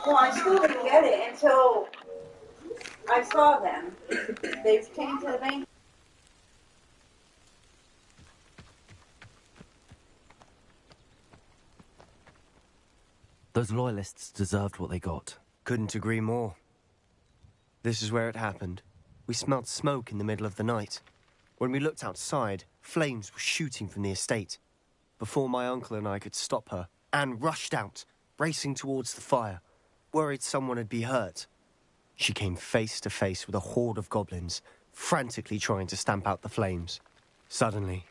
Well, I still didn't get it until I saw them. They've came to the bank. Those loyalists deserved what they got. Couldn't agree more. This is where it happened. We smelled smoke in the middle of the night. When we looked outside, flames were shooting from the estate. Before my uncle and I could stop her, Anne rushed out, racing towards the fire, worried someone had been hurt. She came face to face with a horde of goblins, frantically trying to stamp out the flames. Suddenly,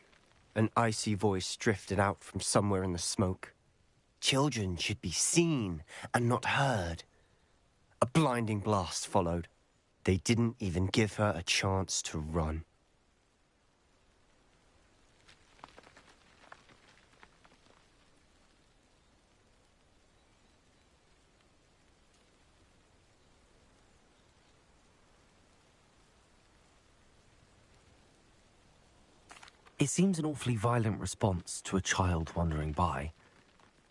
an icy voice drifted out from somewhere in the smoke. Children should be seen and not heard. A blinding blast followed. They didn't even give her a chance to run. It seems an awfully violent response to a child wandering by.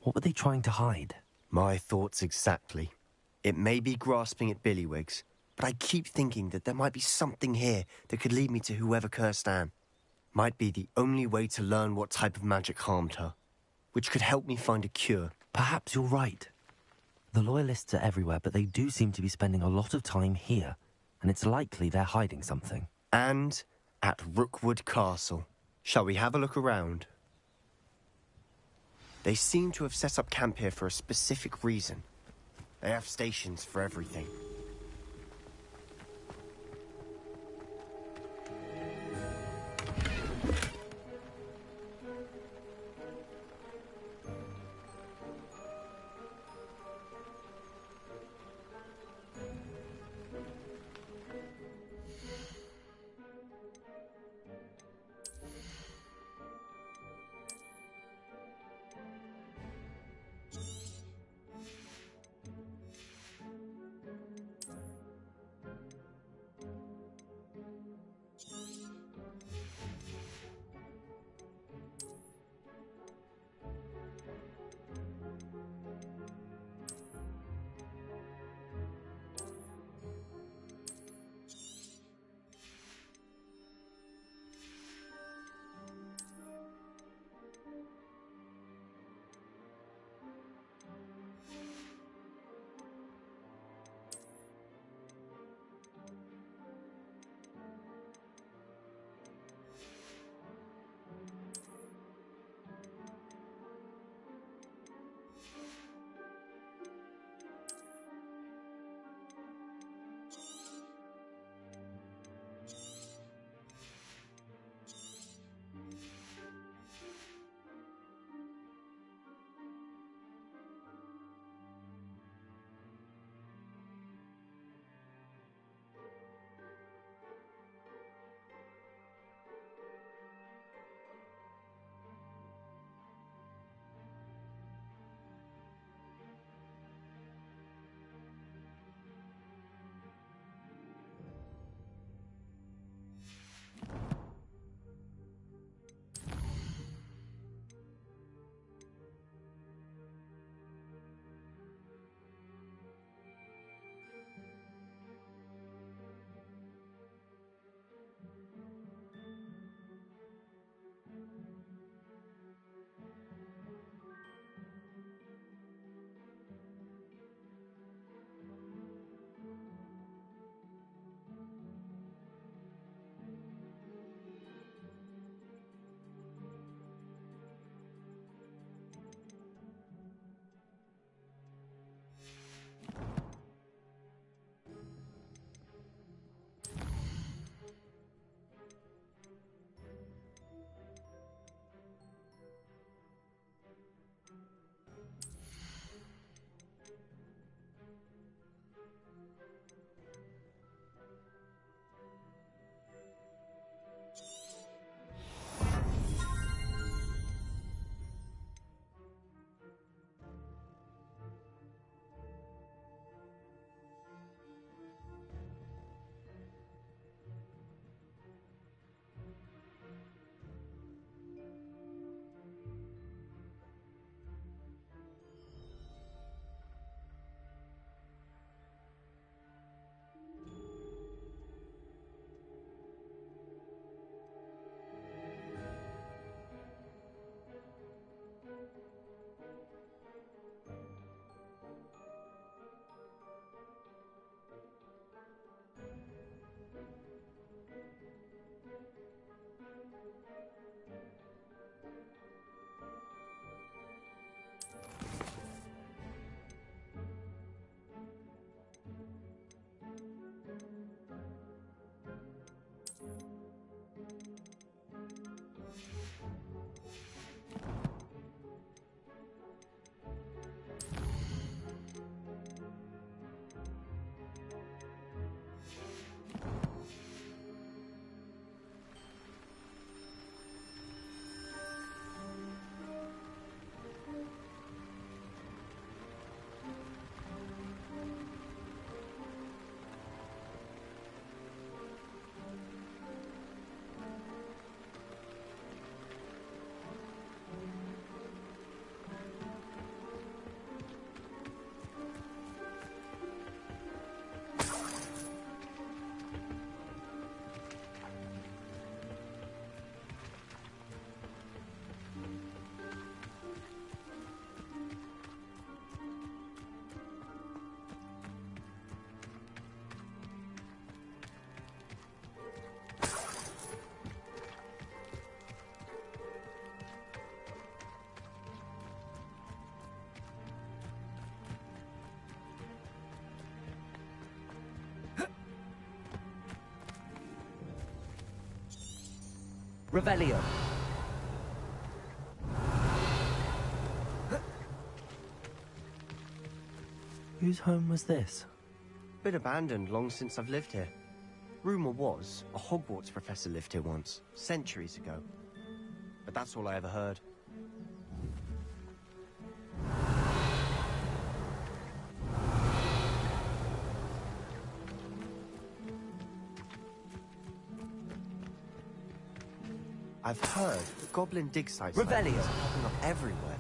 What were they trying to hide? My thoughts exactly. It may be grasping at Billywigs, but I keep thinking that there might be something here that could lead me to whoever cursed Anne. Might be the only way to learn what type of magic harmed her, which could help me find a cure. Perhaps you're right. The loyalists are everywhere, but they do seem to be spending a lot of time here, and it's likely they're hiding something. And at Rookwood Castle. Shall we have a look around? They seem to have set up camp here for a specific reason. They have stations for everything. Revelio. Whose home was this? Been abandoned long since I've lived here. Rumour was a Hogwarts professor lived here once, centuries ago. But that's all I ever heard. I've heard that goblin dig sites like Revelio. these are popping up everywhere.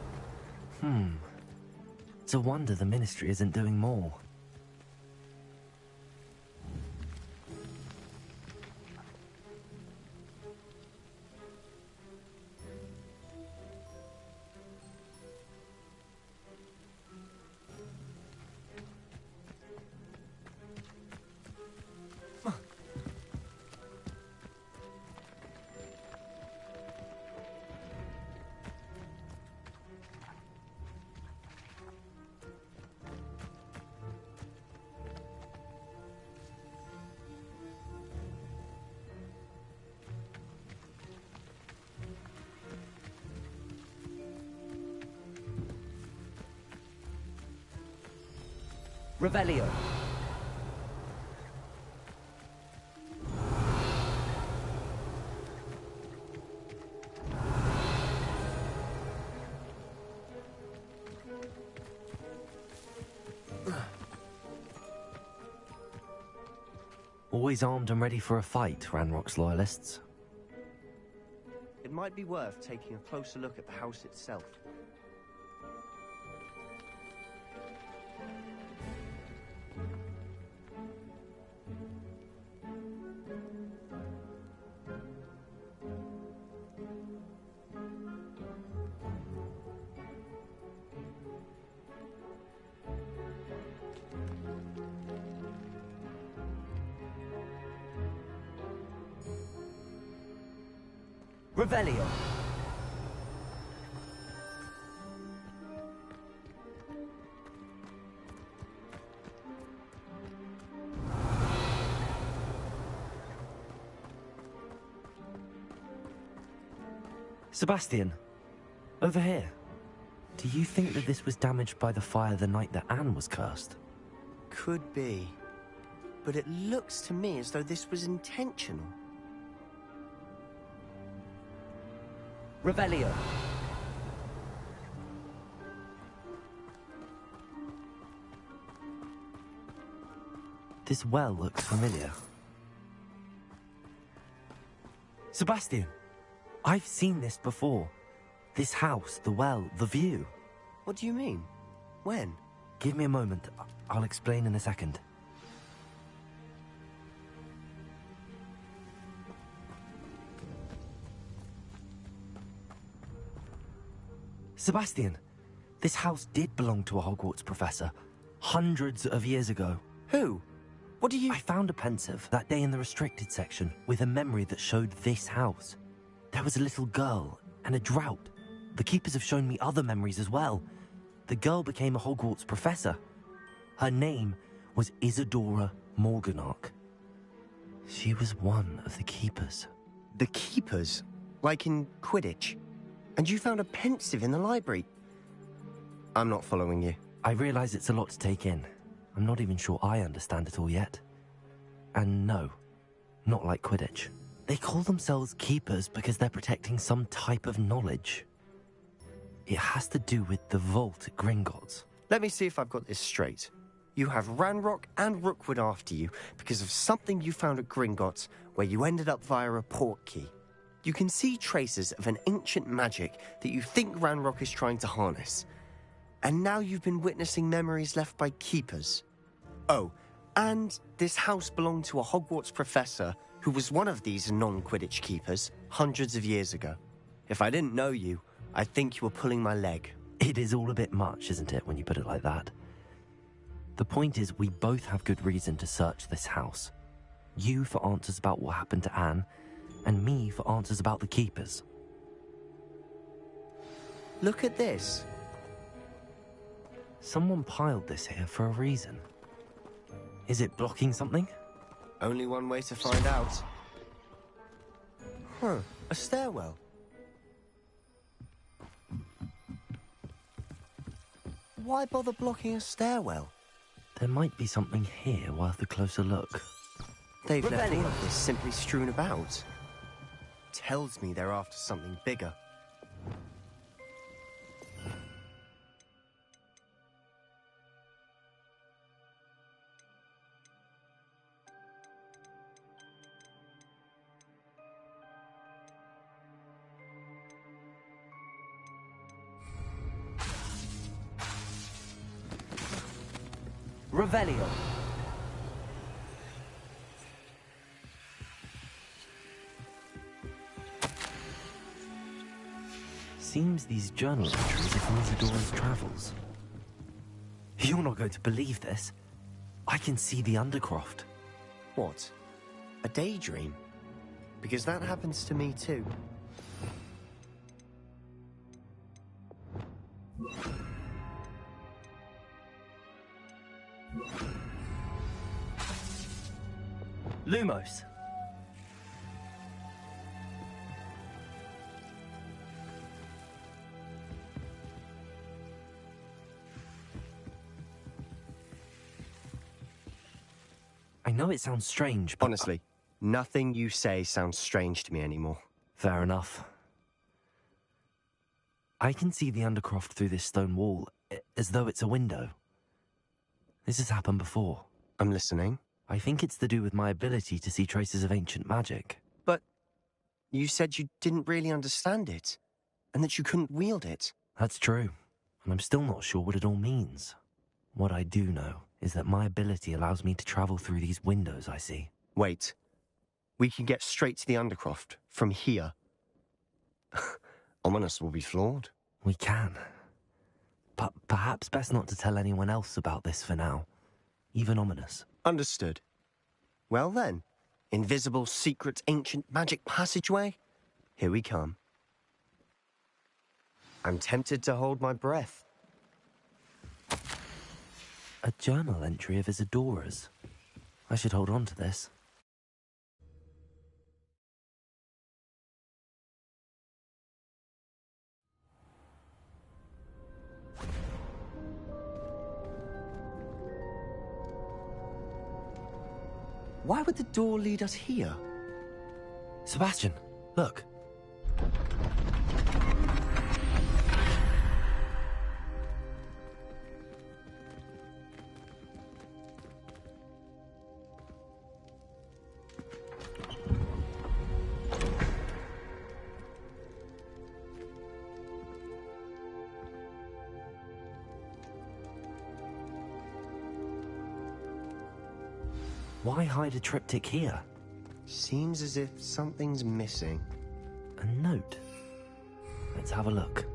It's a wonder the Ministry isn't doing more. Revelio. Always armed and ready for a fight, Ranrock's loyalists. It might be worth taking a closer look at the house itself. Revelio. Sebastian, over here. Do you think that this was damaged by the fire the night that Anne was cursed? Could be. But it looks to me as though this was intentional. Revelio. This well looks familiar. Sebastian, I've seen this before. This house, the well, the view. What do you mean? When? Give me a moment. I'll explain in a second. Sebastian, this house did belong to a Hogwarts professor, hundreds of years ago. Who? What do you... I found a pensive that day in the restricted section with a memory that showed this house. There was a little girl and a drought. The keepers have shown me other memories as well. The girl became a Hogwarts professor. Her name was Isadora Morganach. She was one of the keepers. The keepers? Like in Quidditch? And you found a pensive in the library? I'm not following you. I realize it's a lot to take in. I'm not even sure I understand it all yet. And no, not like Quidditch. They call themselves keepers because they're protecting some type of knowledge. It has to do with the vault at Gringotts. Let me see if I've got this straight. You have Ranrock and Rookwood after you because of something you found at Gringotts where you ended up via a port key. You can see traces of an ancient magic that you think Ranrock is trying to harness. And now you've been witnessing memories left by keepers. Oh, and this house belonged to a Hogwarts professor who was one of these non-Quidditch keepers hundreds of years ago. If I didn't know you, I'd think you were pulling my leg. It is all a bit much, isn't it, when you put it like that? The point is, we both have good reason to search this house. You for answers about what happened to Anne, and me for answers about the keepers. Look at this. Someone piled this here for a reason. Is it blocking something? Only one way to find out. Huh. A stairwell. Why bother blocking a stairwell? There might be something here worth a closer look. They've left all of this simply strewn about. Tells me they're after something bigger. Revelio. Seems these journal entries are from Isadora's travels. You're not going to believe this. I can see the Undercroft. What? A daydream? Because that happens to me too. Lumos. I know it sounds strange, but... Honestly, nothing you say sounds strange to me anymore. Fair enough. I can see the Undercroft through this stone wall, as though it's a window. This has happened before. I'm listening. I think it's to do with my ability to see traces of ancient magic. But you said you didn't really understand it, and that you couldn't wield it. That's true, and I'm still not sure what it all means. What I do know is that my ability allows me to travel through these windows I see. Wait. We can get straight to the Undercroft from here. Ominous will be floored. We can. But perhaps best not to tell anyone else about this for now. Even Ominous. Understood. Well then, invisible, secret, ancient magic passageway? Here we come. I'm tempted to hold my breath. A journal entry of Isadora's. I should hold on to this. Why would the door lead us here? Sebastian, look. Why hide a triptych here? Seems as if something's missing. A note. Let's have a look.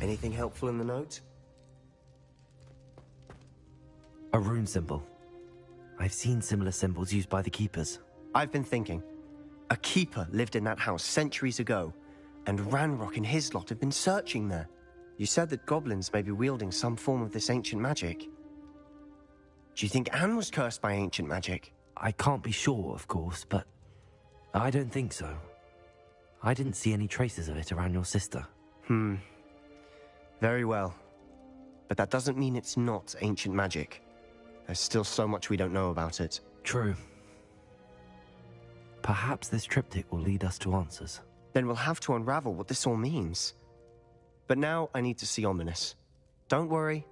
Anything helpful in the note? A rune symbol. I've seen similar symbols used by the keepers. I've been thinking. A keeper lived in that house centuries ago, and Ranrock and his lot have been searching there. You said that goblins may be wielding some form of this ancient magic. Do you think Anne was cursed by ancient magic? I can't be sure, of course, but I don't think so. I didn't see any traces of it around your sister. Very well. But that doesn't mean it's not ancient magic. There's still so much we don't know about it. True. Perhaps this triptych will lead us to answers. Then we'll have to unravel what this all means. But now I need to see Ominous. Don't worry,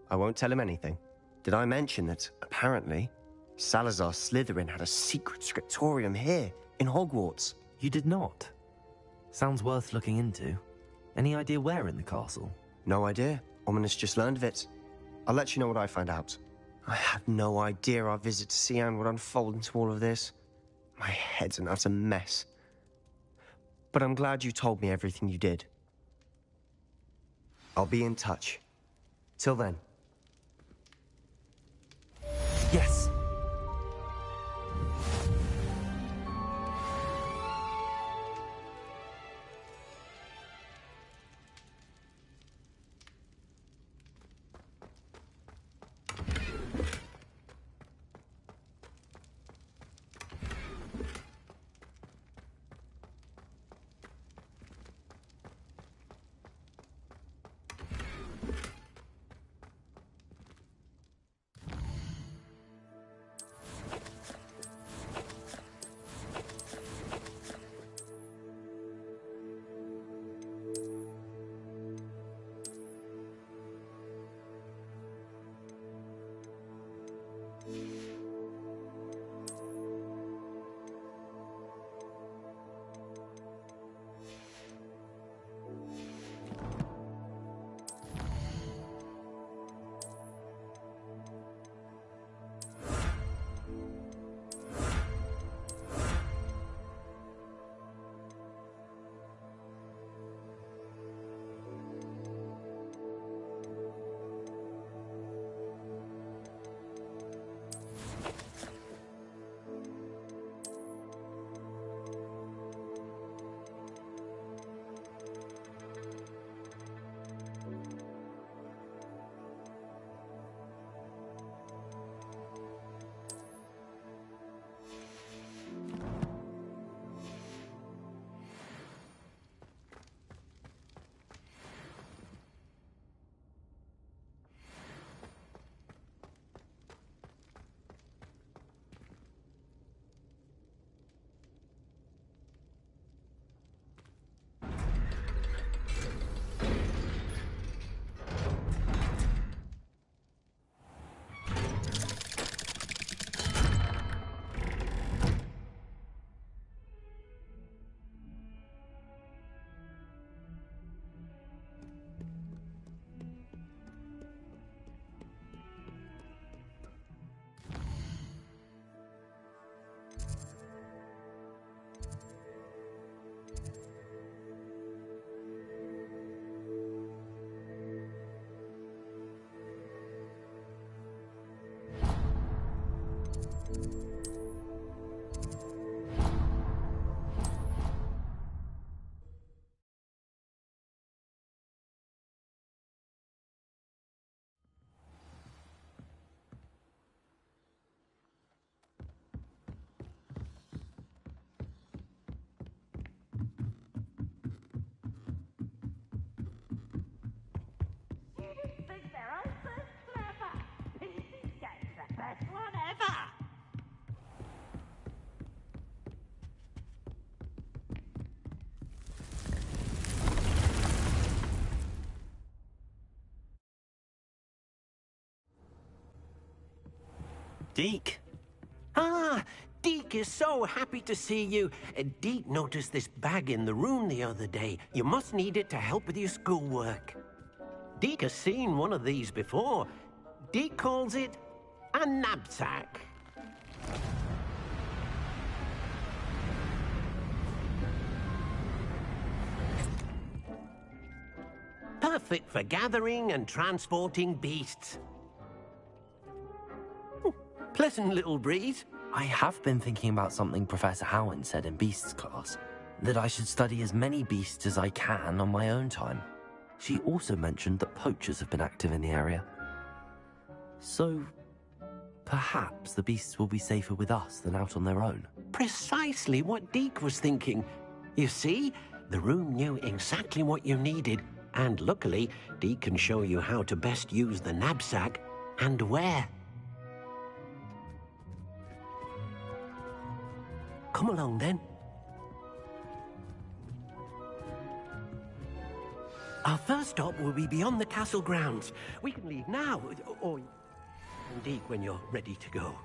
I won't tell him anything. Did I mention that, apparently, Salazar Slytherin had a secret scriptorium here, in Hogwarts? You did not. Sounds worth looking into. Any idea where in the castle? No idea. Ominous just learned of it. I'll let you know what I find out. I had no idea our visit to see Anne would unfold into all of this. My head's an utter mess. But I'm glad you told me everything you did. I'll be in touch. Till then. Yes! Deke? Ah, Deke is so happy to see you. Deke noticed this bag in the room the other day. You must need it to help with your schoolwork. Deke has seen one of these before. Deke calls it a knapsack. perfect for gathering and transporting beasts. Pleasant little breeze. I have been thinking about something Professor Howland said in Beasts class, that I should study as many beasts as I can on my own time. She also mentioned that poachers have been active in the area. So, perhaps the beasts will be safer with us than out on their own. Precisely what Deke was thinking. You see, the room knew exactly what you needed, and luckily, Deke can show you how to best use the knapsack and where. Come along, then. Our first stop will be beyond the castle grounds. We can leave now, or indeed when you're ready to go.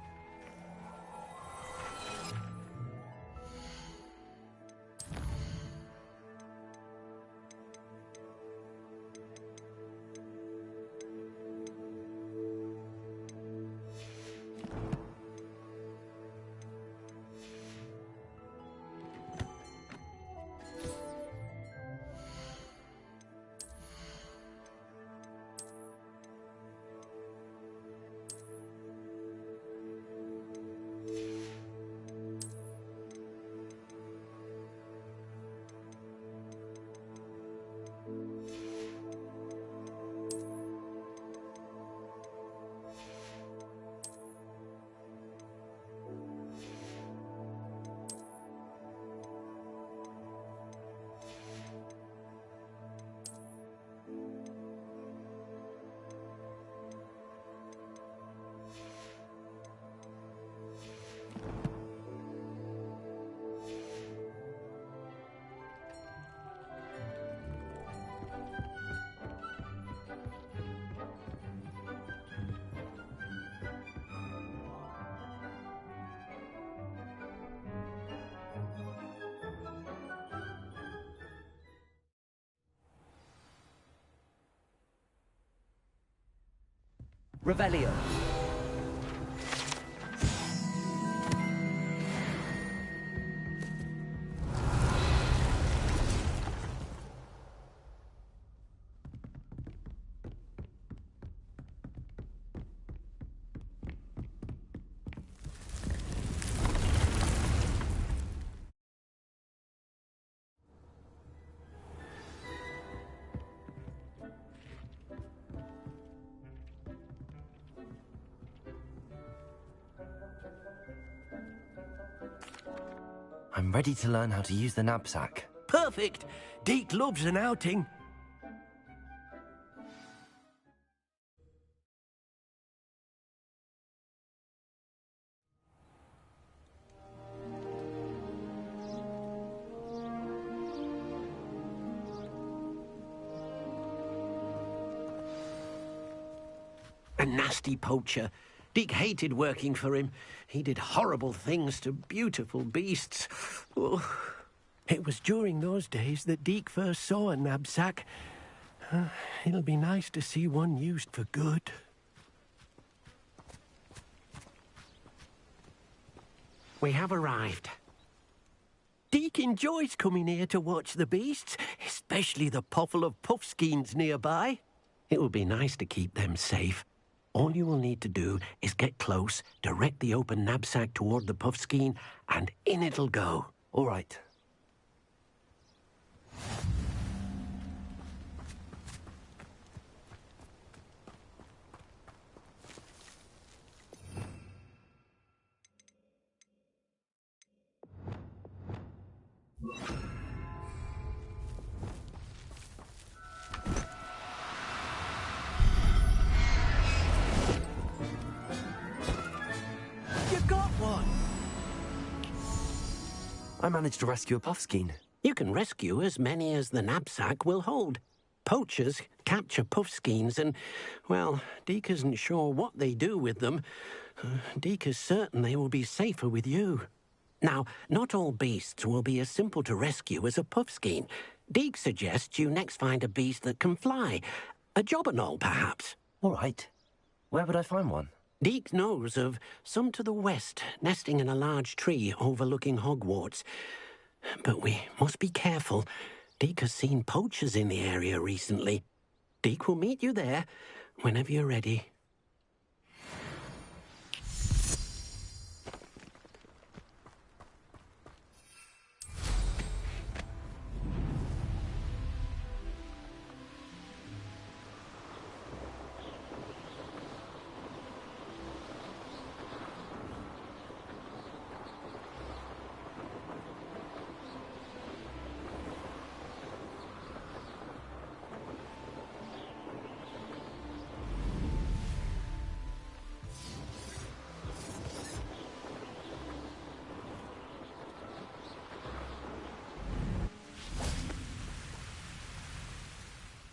Revelio. I'm ready to learn how to use the knapsack. Perfect! Deke loves an outing. A nasty poacher. Deke hated working for him. He did horrible things to beautiful beasts. Oh. It was during those days that Deke first saw a knapsack. It'll be nice to see one used for good. We have arrived. Deke enjoys coming here to watch the beasts, especially the potful of puffskeins nearby. It will be nice to keep them safe. All you will need to do is get close, direct the open knapsack toward the puffskein, and in it'll go. All right. You got one! I managed to rescue a puffskein. You can rescue as many as the knapsack will hold. Poachers capture puffskeins and, well, Deke isn't sure what they do with them. Deke is certain they will be safer with you. Now, not all beasts will be as simple to rescue as a puffskein. Deke suggests you next find a beast that can fly. A jobberknoll, perhaps. All right. Where would I find one? Deke knows of some to the west, nesting in a large tree overlooking Hogwarts. But we must be careful. Deke has seen poachers in the area recently. Deke will meet you there whenever you're ready.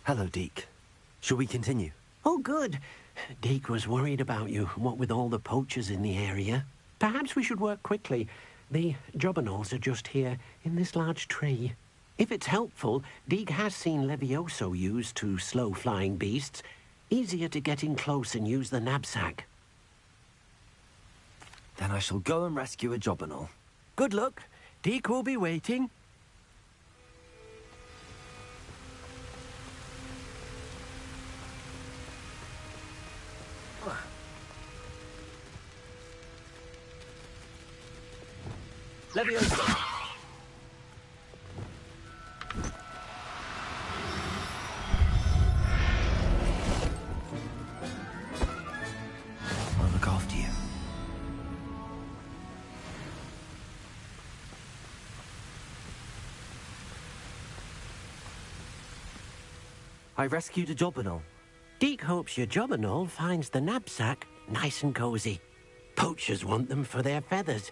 Hello, Deke. Shall we continue? Oh, good. Deke was worried about you, what with all the poachers in the area. Perhaps we should work quickly. The jobberknolls are just here, in this large tree. If it's helpful, Deke has seen Levioso used to slow flying beasts. Easier to get in close and use the knapsack. Then I shall go and rescue a jobberknoll. Good luck. Deke will be waiting. Levioso! I'll look after you. I rescued a jobberknoll. Deke hopes your jobberknoll finds the knapsack nice and cozy. Poachers want them for their feathers,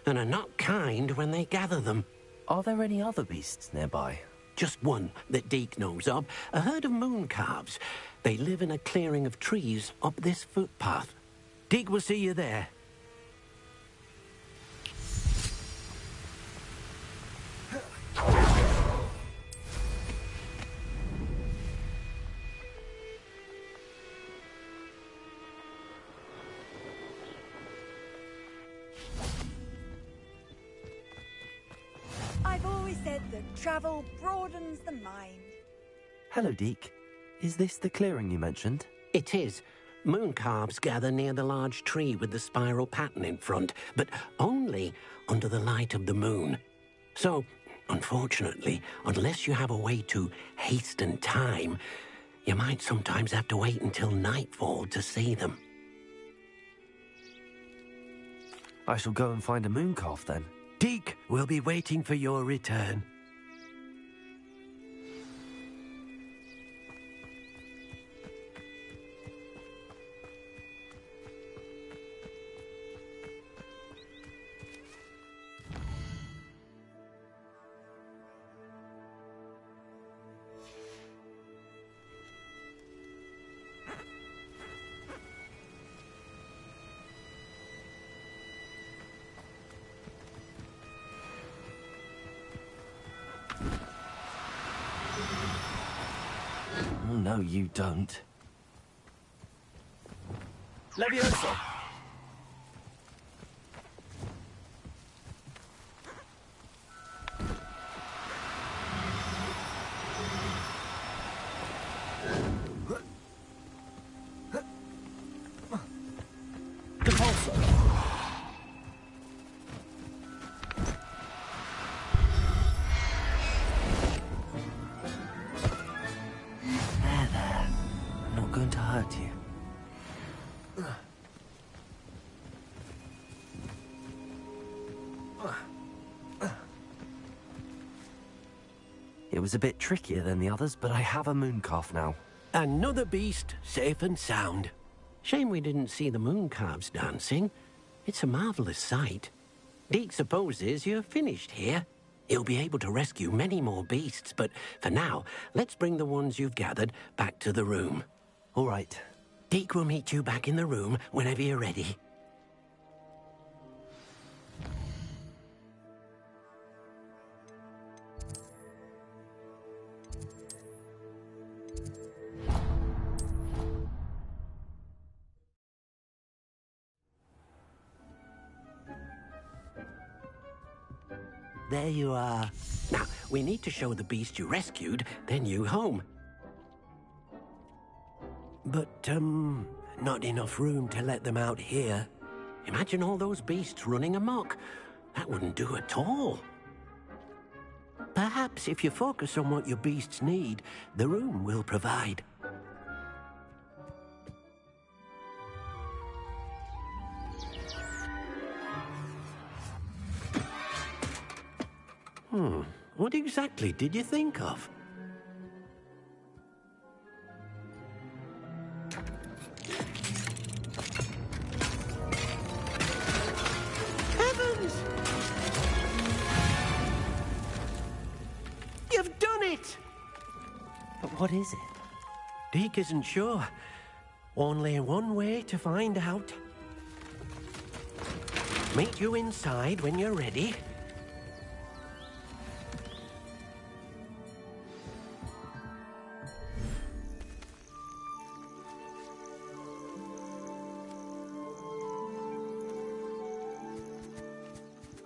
and are not kind when they gather them. Are there any other beasts nearby? Just one that Deke knows of, a herd of moon calves. They live in a clearing of trees up this footpath. Deke will see you there. I've always said that travel broadens the mind. Hello, Deke. Is this the clearing you mentioned? It is. Moon calves gather near the large tree with the spiral pattern in front, but only under the light of the moon. So, unfortunately, unless you have a way to hasten time, you might sometimes have to wait until nightfall to see them. I shall go and find a moon calf then. Deke will be waiting for your return. Oh, no, you don't. Levioso! Going to hurt you. It was a bit trickier than the others, but I have a moon calf now. Another beast, safe and sound. Shame we didn't see the moon calves dancing. It's a marvelous sight. Deke supposes you're finished here. He'll be able to rescue many more beasts, but for now, let's bring the ones you've gathered back to the room. All right. Deke will meet you back in the room whenever you're ready. There you are. Now, we need to show the beast you rescued their new home. But, not enough room to let them out here. Imagine all those beasts running amok. That wouldn't do at all. Perhaps if you focus on what your beasts need, the room will provide. What exactly did you think of? Heavens! You've done it! But what is it? Deke isn't sure. Only one way to find out. Meet you inside when you're ready.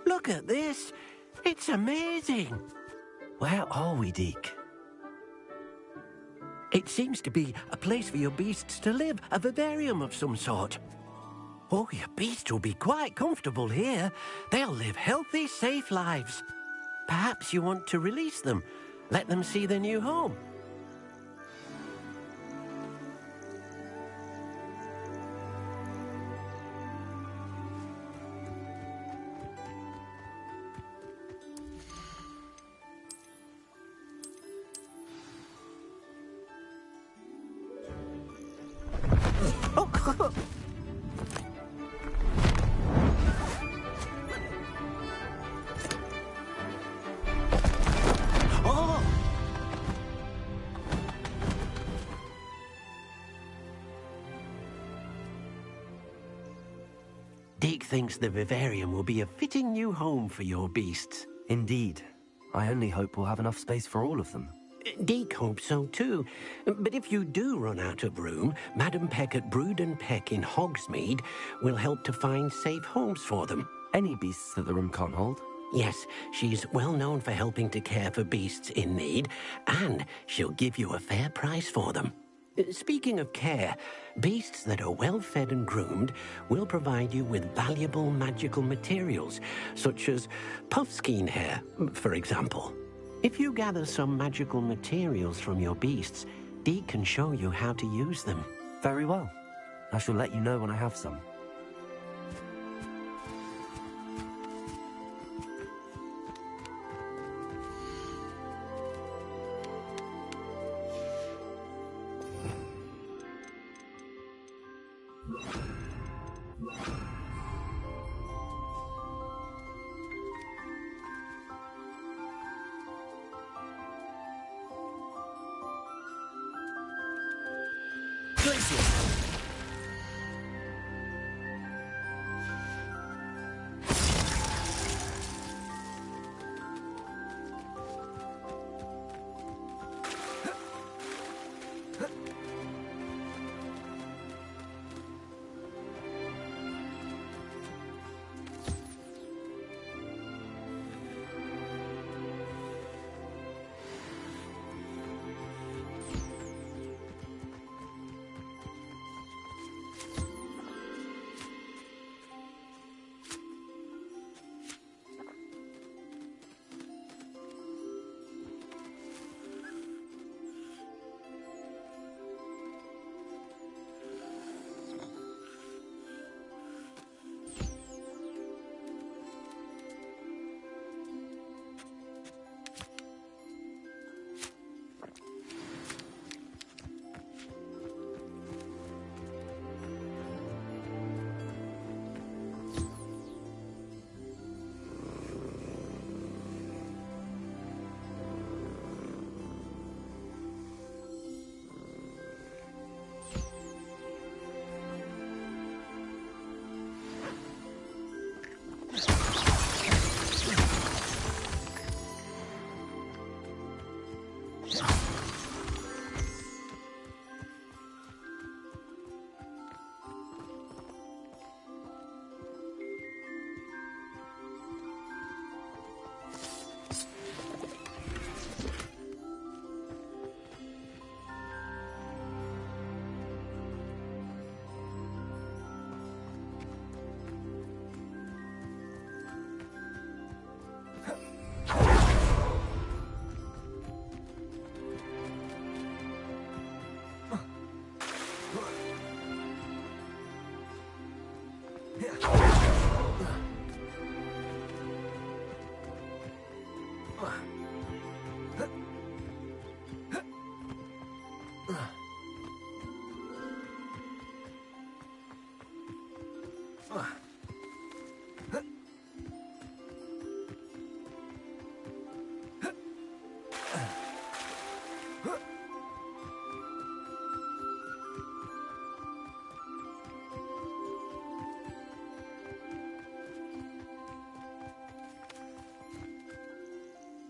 Look at this. It's amazing. Where are we, Deke? It seems to be a place for your beasts to live, a vivarium of some sort. Oh, your beasts will be quite comfortable here. They'll live healthy, safe lives. Perhaps you want to release them, let them see their new home. Deke thinks the vivarium will be a fitting new home for your beasts. Indeed. I only hope we'll have enough space for all of them. Deke hopes so too. But if you do run out of room, Madam Peck at Brood and Peck in Hogsmeade will help to find safe homes for them. Any beasts that the room can't hold? Yes, she's well known for helping to care for beasts in need, and she'll give you a fair price for them. Speaking of care, beasts that are well fed and groomed will provide you with valuable magical materials, such as puffskein hair, for example. If you gather some magical materials from your beasts, Deke can show you how to use them. Very well. I shall let you know when I have some.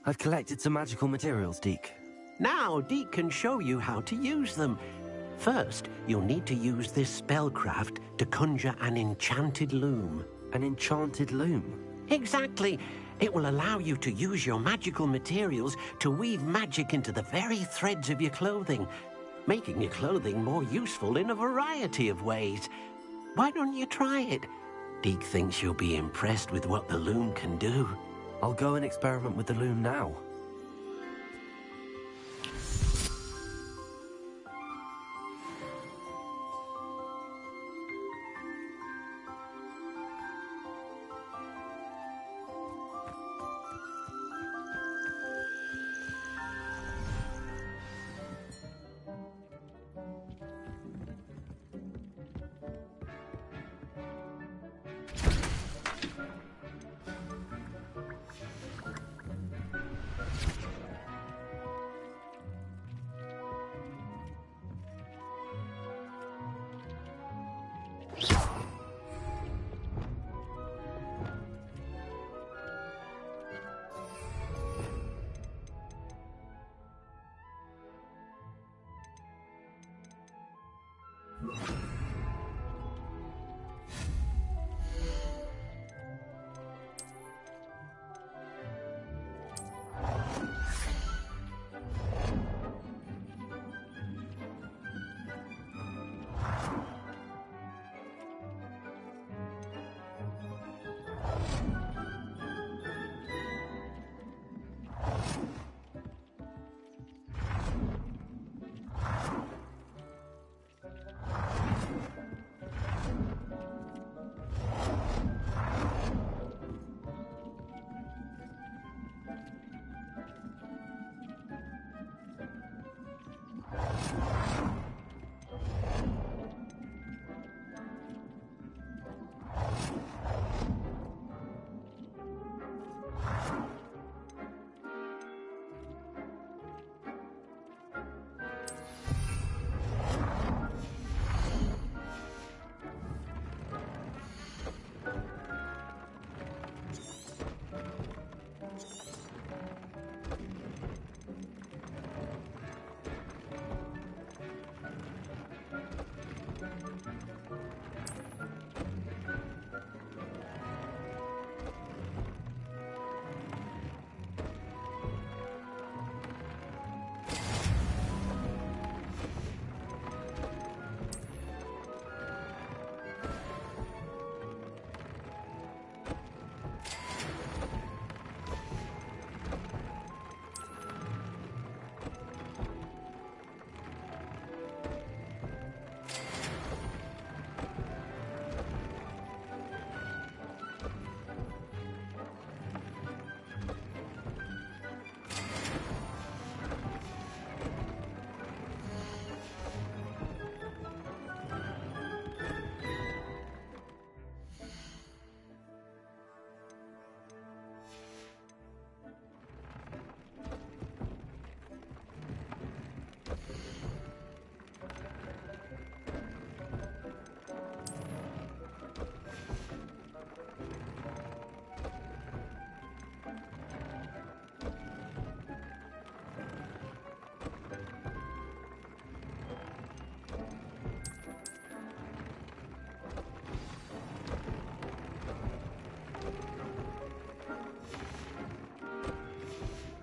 I've collected some magical materials, Deke. Now, Deke can show you how to use them. First, you'll need to use this spellcraft to conjure an enchanted loom. An enchanted loom? Exactly. It will allow you to use your magical materials to weave magic into the very threads of your clothing, making your clothing more useful in a variety of ways. Why don't you try it? Deke thinks you'll be impressed with what the loom can do. I'll go and experiment with the loom now.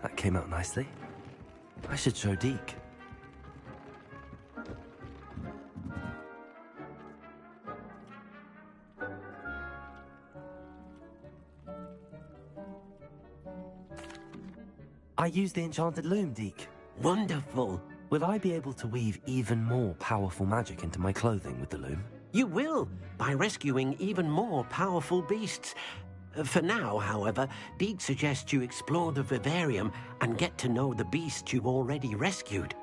That came out nicely. I should show Deke. I used the enchanted loom, Deke. Wonderful. Will I be able to weave even more powerful magic into my clothing with the loom? You will, by rescuing even more powerful beasts. For now, however, Deke suggests you explore the vivarium and get to know the beasts you've already rescued.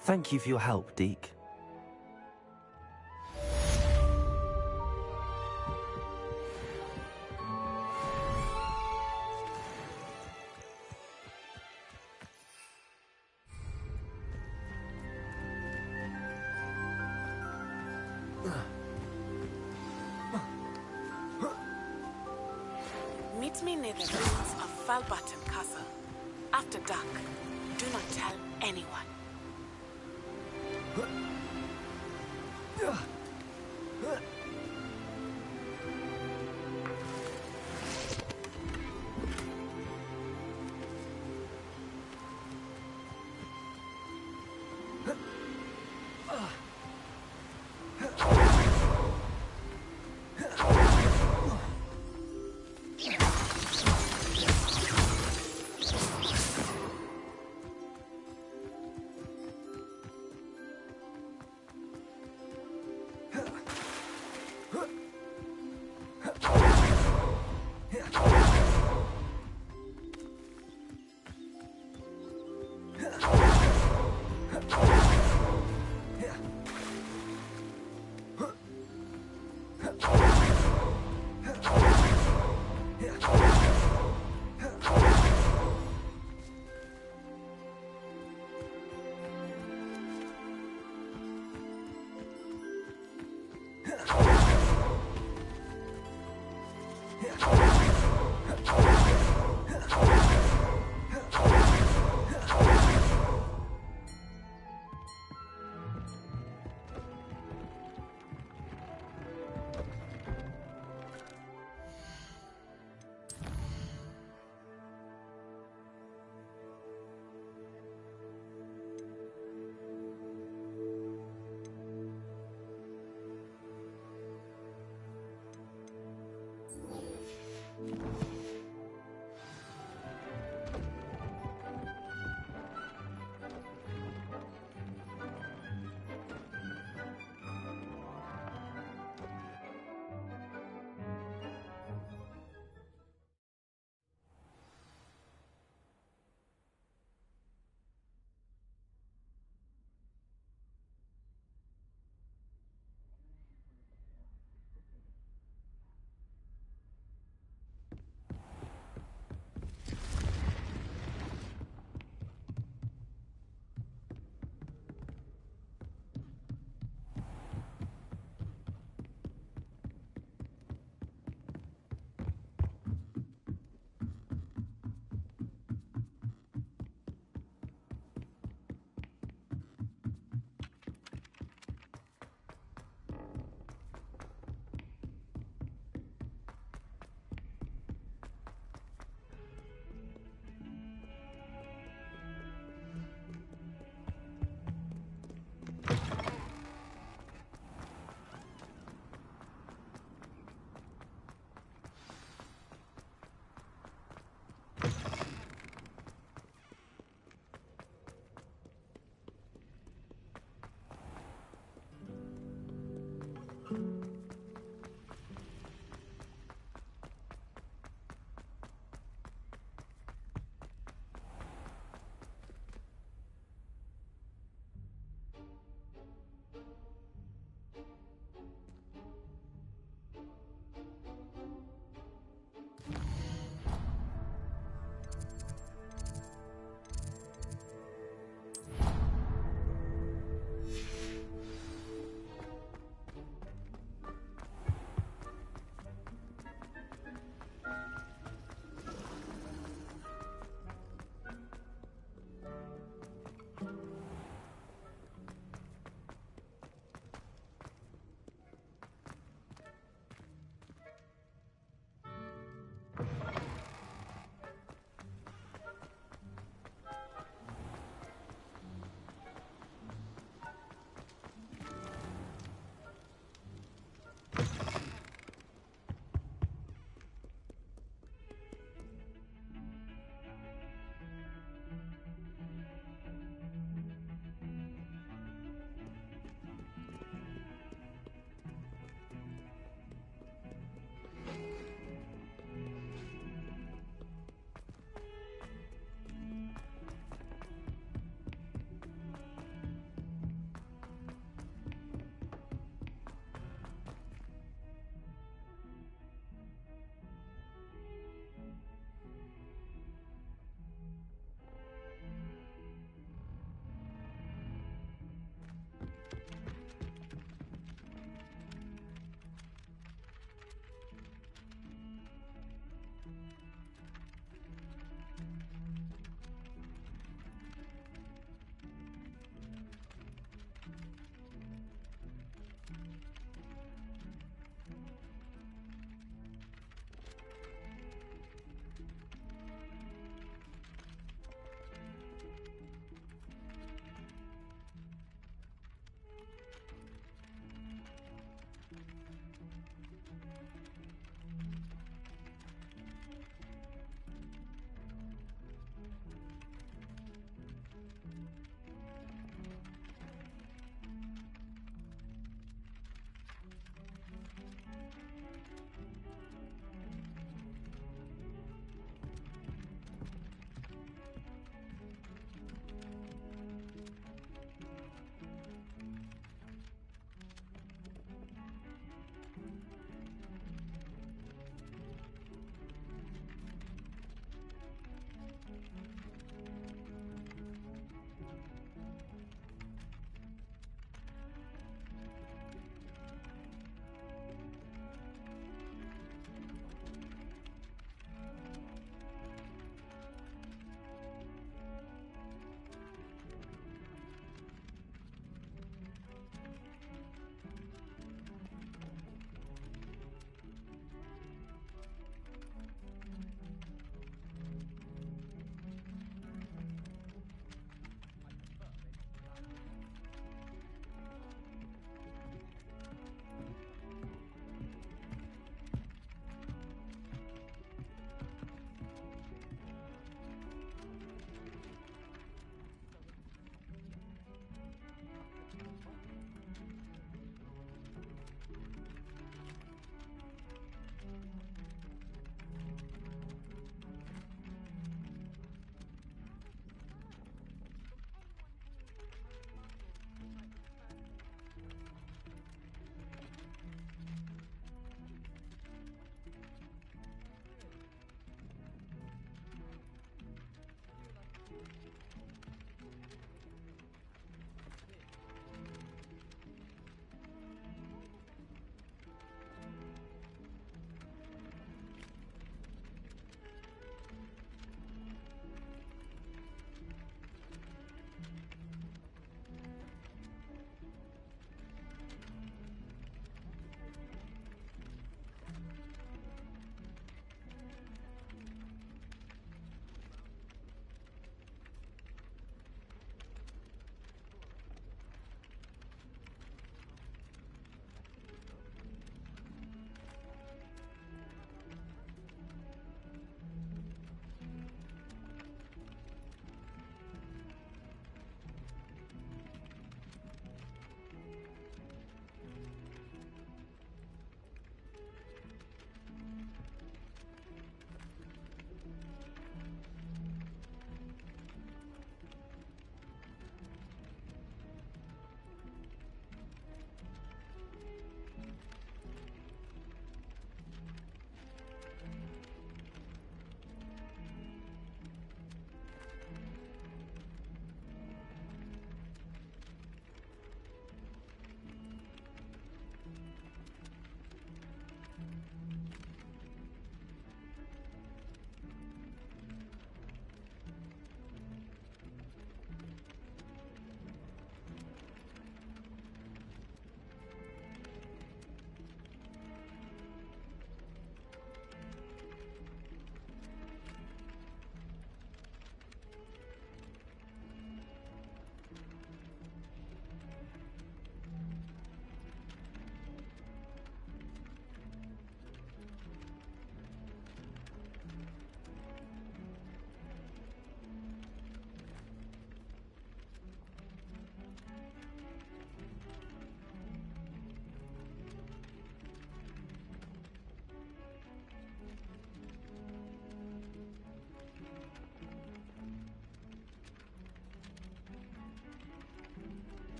Thank you for your help, Deke. Valbutton Castle. After dark, do not tell anyone.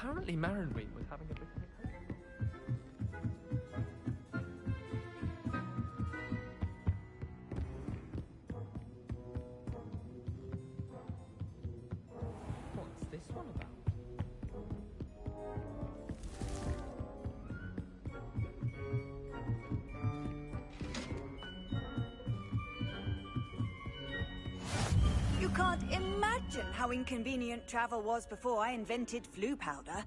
Apparently Marinweed was having a bit of a... What's this one about? You can't imagine how inconvenient travel was before I invented flu powder.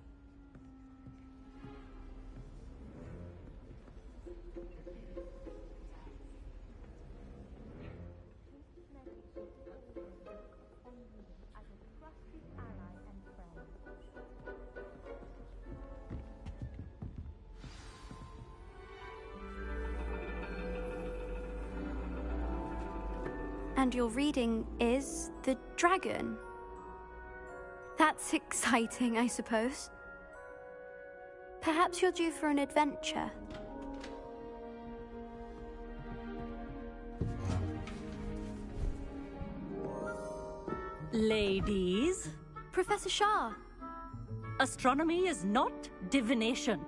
And your reading is the dragon. That's exciting, I suppose. Perhaps you're due for an adventure. Ladies, Professor Shah. astronomy is not divination.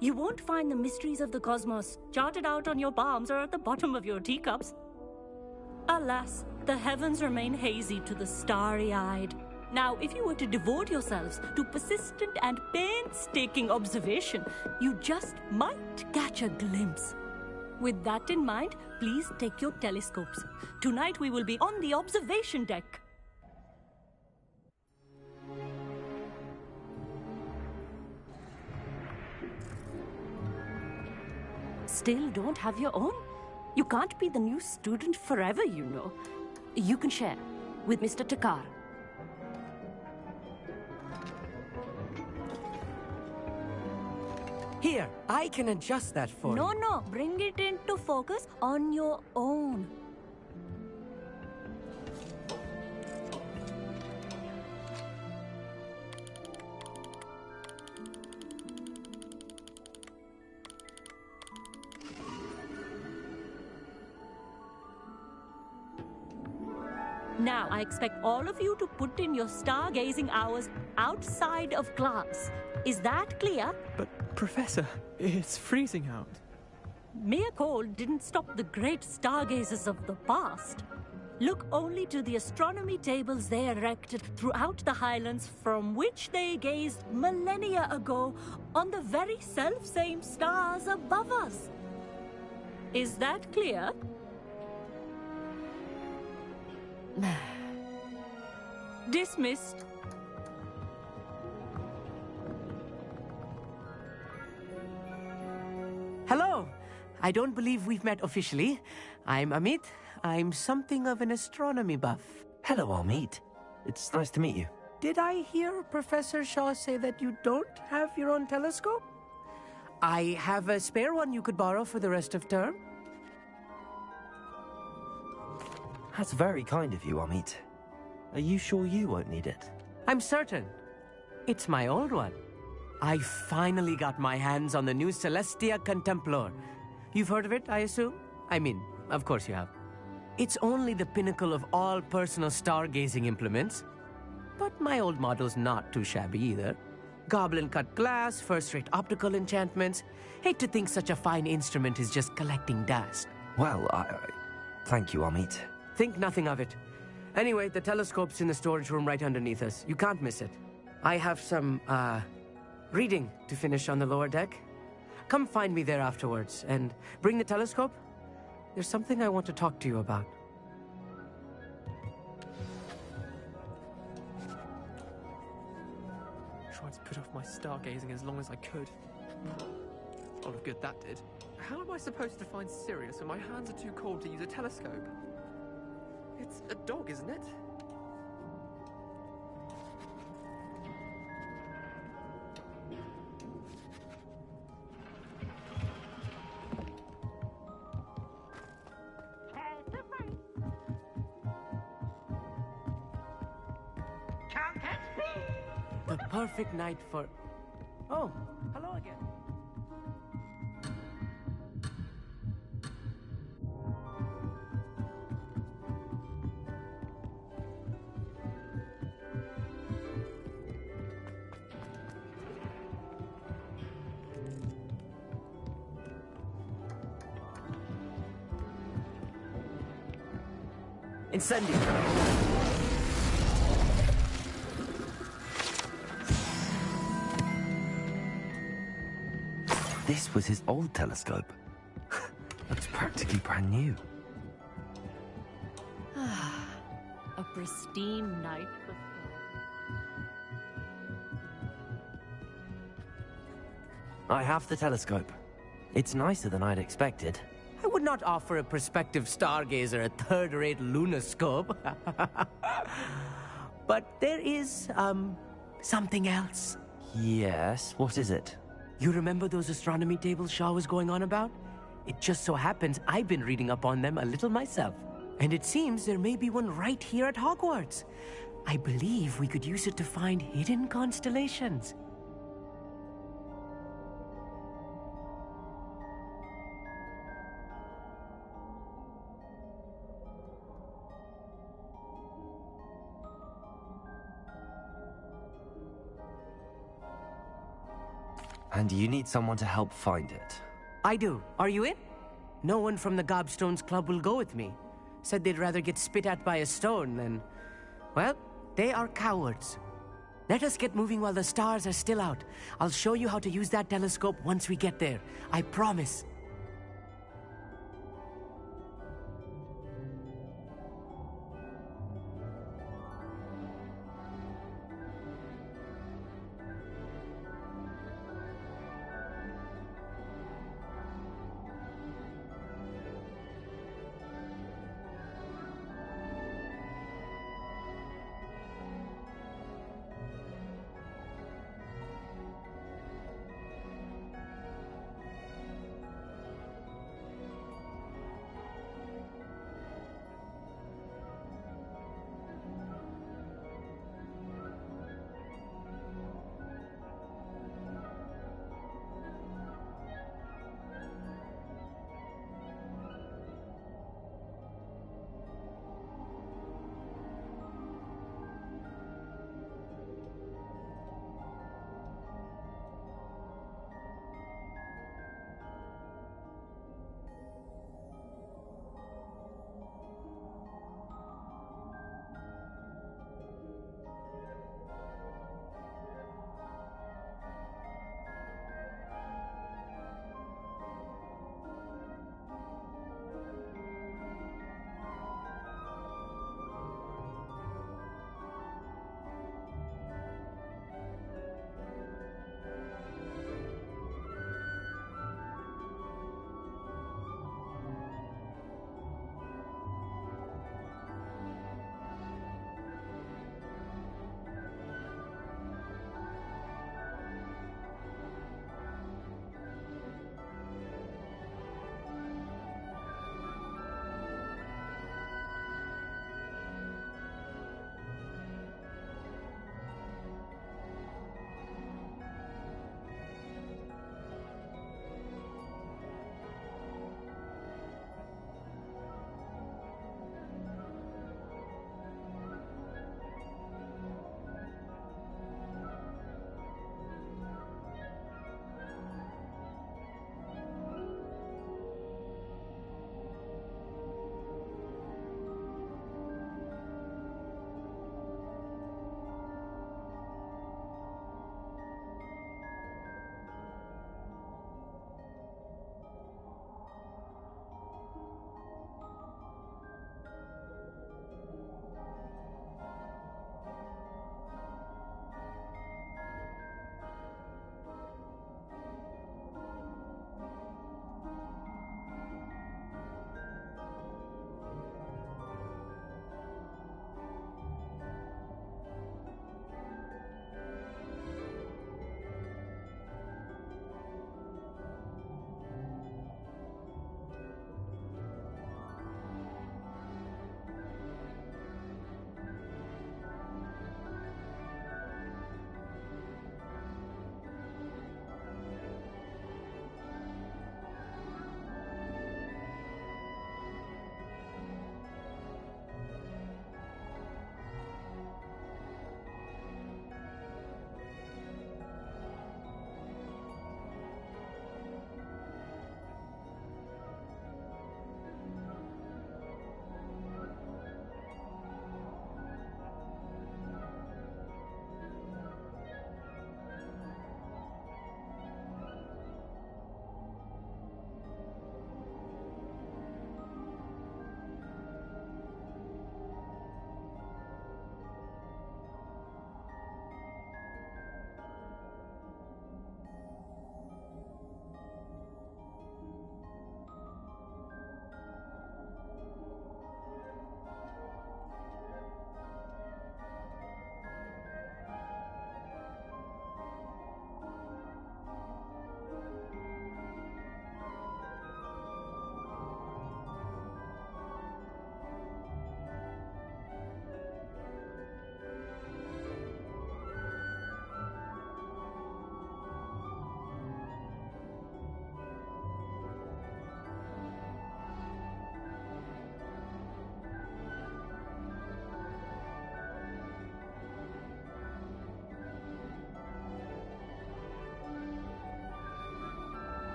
You won't find the mysteries of the cosmos charted out on your palms or at the bottom of your teacups. Alas, the heavens remain hazy to the starry-eyed. Now, if you were to devote yourselves to persistent and painstaking observation, you just might catch a glimpse. With that in mind, please take your telescopes. Tonight we will be on the observation deck. Still don't have your own? You can't be the new student forever, you know. You can share with Mr. Takar. Here, I can adjust that for you. No, bring it into focus on your own. Now, I expect all of you to put in your stargazing hours outside of class. Is that clear? But, Professor, it's freezing out. Mere cold didn't stop the great stargazers of the past. Look only to the astronomy tables they erected throughout the highlands from which they gazed millennia ago on the very self-same stars above us. Is that clear? Dismissed. Hello. I don't believe we've met officially. I'm Amit. I'm something of an astronomy buff. Hello, Amit. It's nice to meet you. Did I hear Professor Shaw say that you don't have your own telescope? I have a spare one you could borrow for the rest of term. That's very kind of you, Amit. Are you sure you won't need it? I'm certain. It's my old one. I finally got my hands on the new Celestia Contemplar. You've heard of it, I assume? I mean, of course you have. It's only the pinnacle of all personal stargazing implements. But my old model's not too shabby either. Goblin-cut glass, first-rate optical enchantments. Hate to think such a fine instrument is just collecting dust. Well, thank you, Amit. Think nothing of it. Anyway, the telescope's in the storage room right underneath us. You can't miss it. I have some, reading to finish on the lower deck. Come find me there afterwards, and bring the telescope. There's something I want to talk to you about. Tried to put off my stargazing as long as I could. A lot of good that did. How am I supposed to find Sirius when my hands are too cold to use a telescope? It's a dog, isn't it? The perfect night for... Oh, hello again. Incendio. This was his old telescope. Looks practically brand new. A pristine night for... I have the telescope. It's nicer than I'd expected. I would not offer a prospective stargazer a third-rate lunoscope. But there is, something else. Yes, what is it? You remember those astronomy tables Shaw was going on about? It just so happens I've been reading up on them a little myself. And it seems there may be one right here at Hogwarts. I believe we could use it to find hidden constellations. And you need someone to help find it. I do. Are you in? No one from the Gobstones Club will go with me. Said they'd rather get spit at by a stone than... Well, they are cowards. Let us get moving while the stars are still out. I'll show you how to use that telescope once we get there. I promise.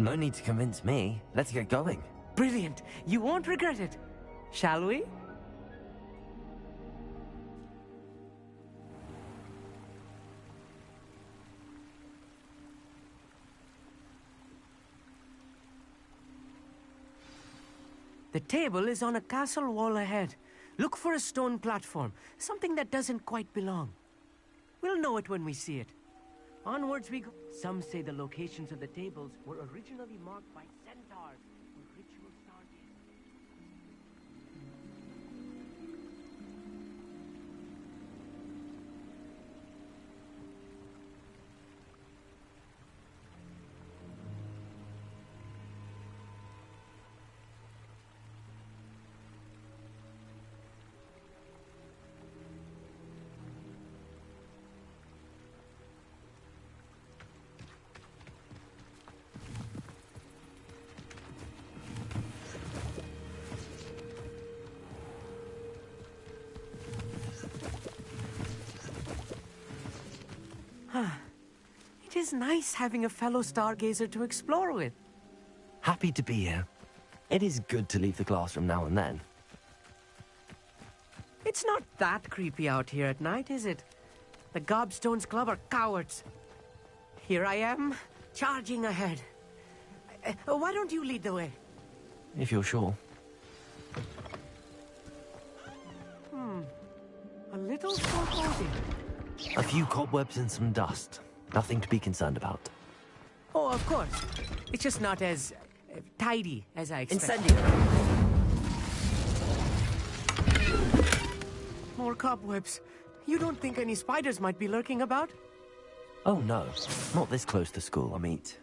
No need to convince me. Let's get going. Brilliant. You won't regret it. Shall we? The table is on a castle wall ahead. Look for a stone platform, something that doesn't quite belong. We'll know it when we see it. Onwards we go. Some say the locations of the tables were originally marked by centaurs or ritual stargazers. It is nice having a fellow stargazer to explore with. Happy to be here. It is good to leave the classroom now and then. It's not that creepy out here at night, is it? The Gobstones Club are cowards. Here I am, charging ahead. Why don't you lead the way? If you're sure. A little foreboding. A few cobwebs and some dust. Nothing to be concerned about. Oh, of course. It's just not as tidy as I expected. Incendio! More cobwebs. You don't think any spiders might be lurking about? Oh no, not this close to school, Amit.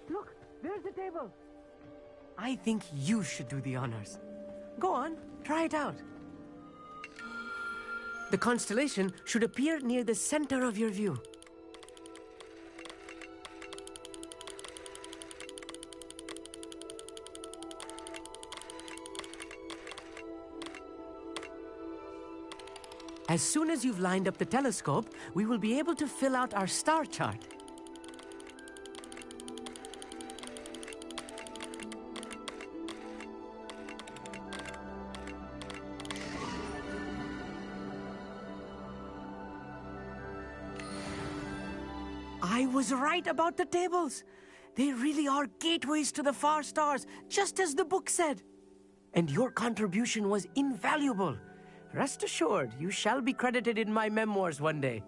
Look, there's the table. I think you should do the honors. Go on, try it out. The constellation should appear near the center of your view. As soon as you've lined up the telescope, we will be able to fill out our star chart. I was right about the tables. They really are gateways to the far stars, just as the book said. And your contribution was invaluable. Rest assured, you shall be credited in my memoirs one day.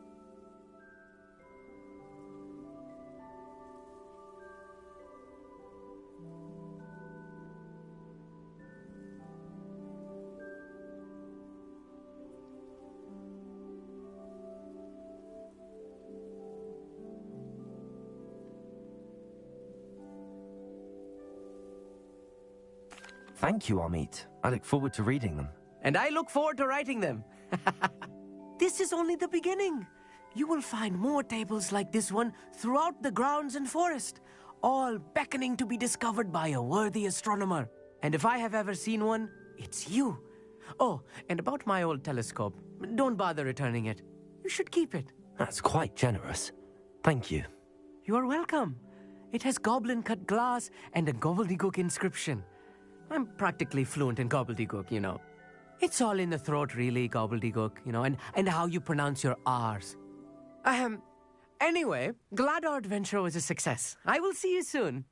Thank you, Amit. I look forward to reading them. And I look forward to writing them. This is only the beginning. You will find more tables like this one throughout the grounds and forest, all beckoning to be discovered by a worthy astronomer. And if I have ever seen one, it's you. Oh, and about my old telescope, don't bother returning it. You should keep it. That's quite generous. Thank you. You're welcome. It has goblin-cut glass and a gobbledygook inscription. I'm practically fluent in gobbledygook, you know. It's all in the throat, really, gobbledygook, you know, and how you pronounce your R's. Anyway, glad our adventure was a success. I will see you soon.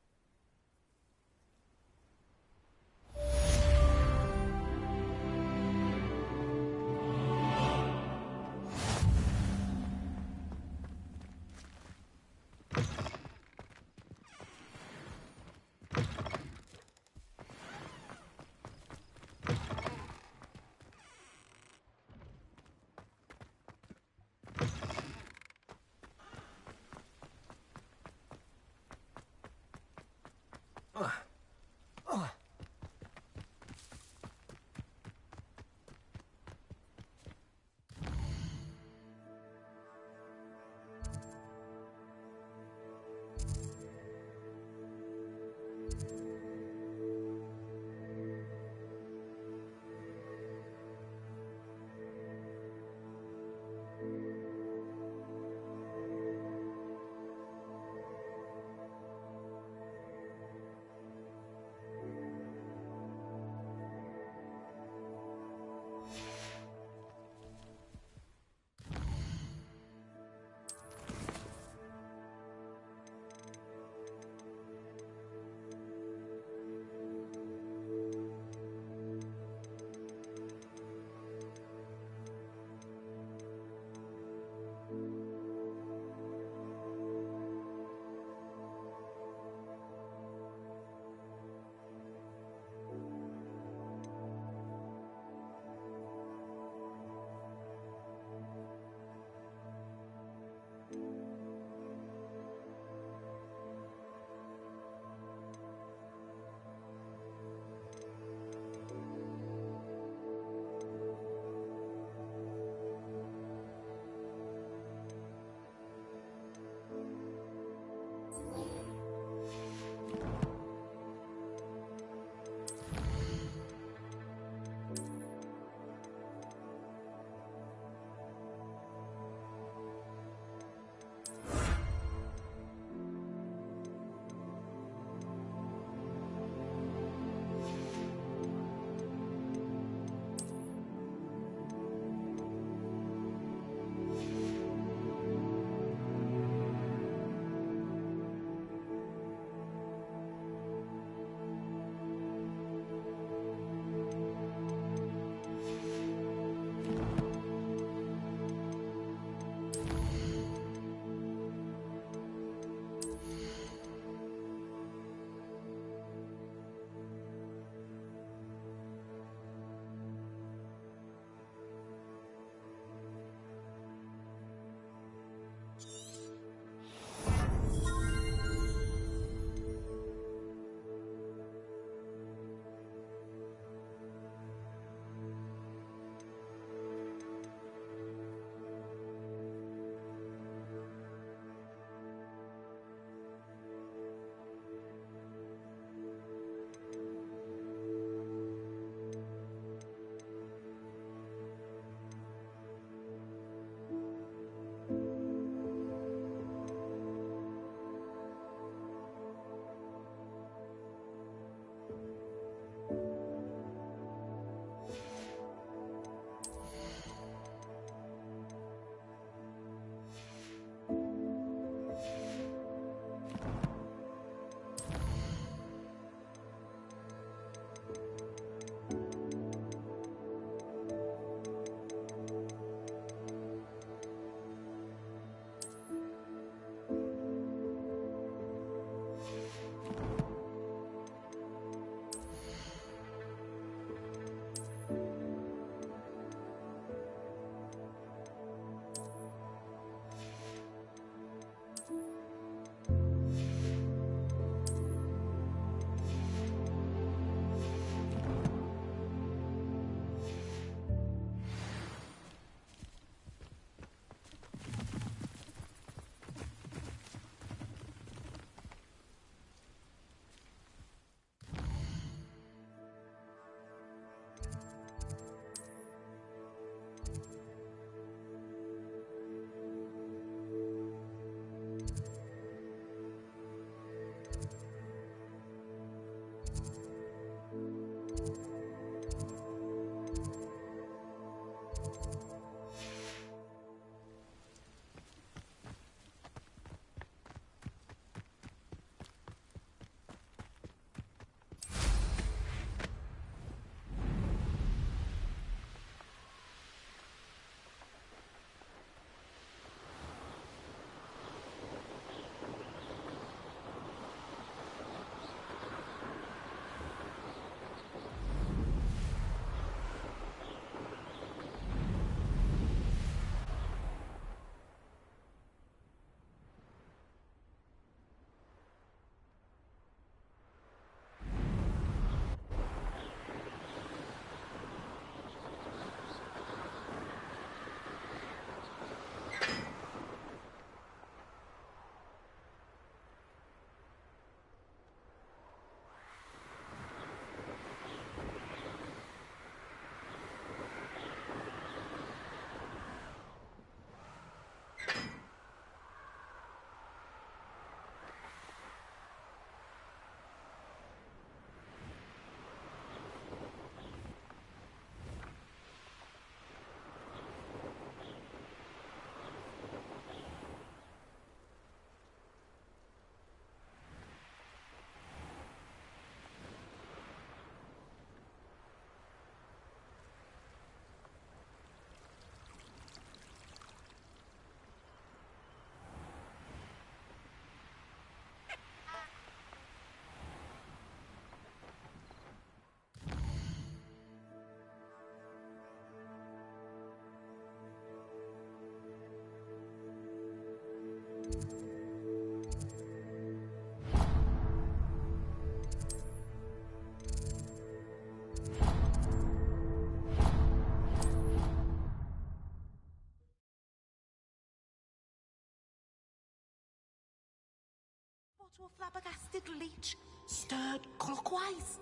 to a flabbergasted leech, stirred clockwise.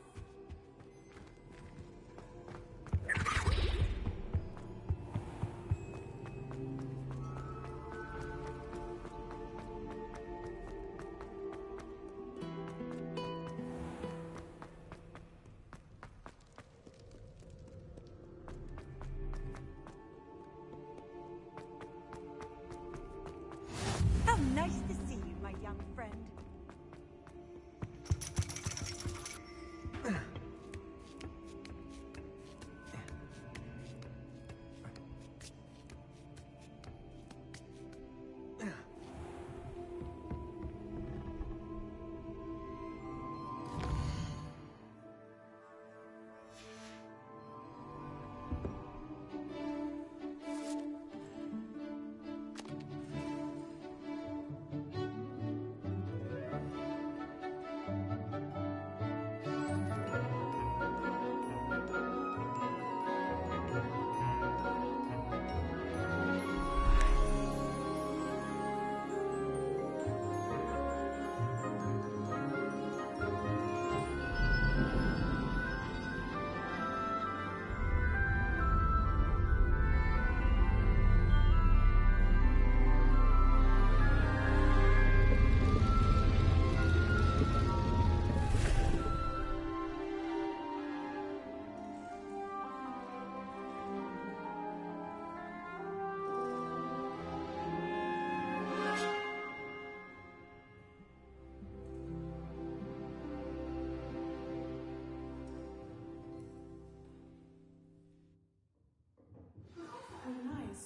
How nice to see you, my young friend.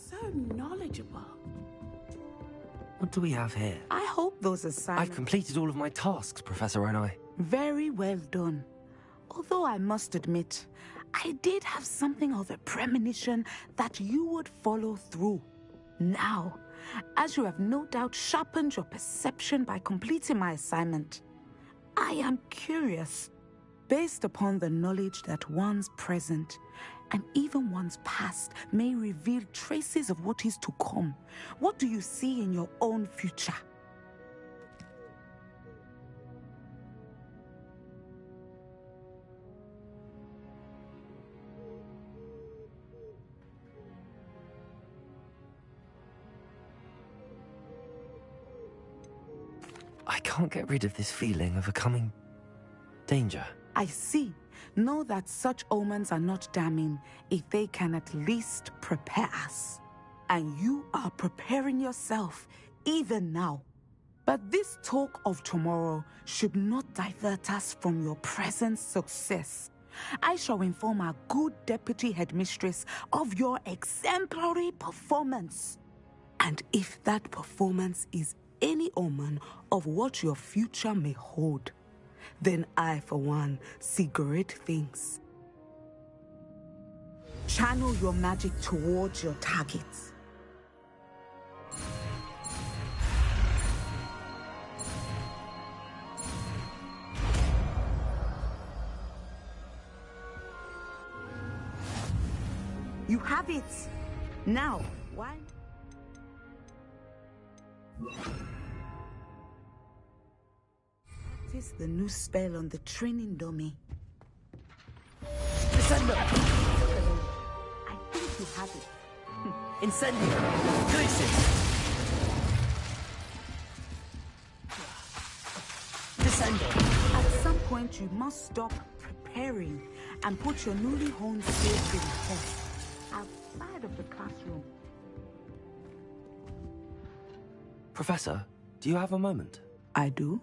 So knowledgeable. What do we have here? I hope those assignments... I've completed all of my tasks, Professor Onai. Very well done. Although I must admit, I did have something of a premonition that you would follow through. Now, as you have no doubt sharpened your perception by completing my assignment, I am curious, based upon the knowledge that one's present and even one's past may reveal traces of what is to come. What do you see in your own future? I can't get rid of this feeling of a coming danger. I see. Know that such omens are not damning if they can at least prepare us. And you are preparing yourself even now. But this talk of tomorrow should not divert us from your present success. I shall inform our good deputy headmistress of your exemplary performance. And if that performance is any omen of what your future may hold, then I, for one, see great things. Channel your magic towards your targets. You have it. Now, why? Practice the new spell on the training dummy. Descendo! I think you have it. Incendio! Glacius! Descendo! At some point, you must stop preparing and put your newly honed skills in test outside of the classroom. Professor, do you have a moment? I do.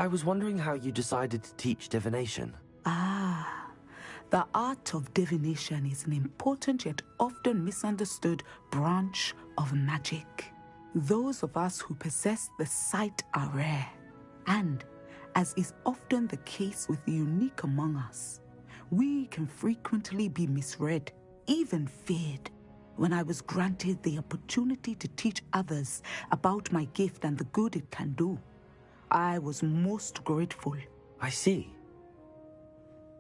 I was wondering how you decided to teach divination. The art of divination is an important yet often misunderstood branch of magic. Those of us who possess the sight are rare, and, as is often the case with the unique among us, we can frequently be misread, even feared. When I was granted the opportunity to teach others about my gift and the good it can do, I was most grateful. I see.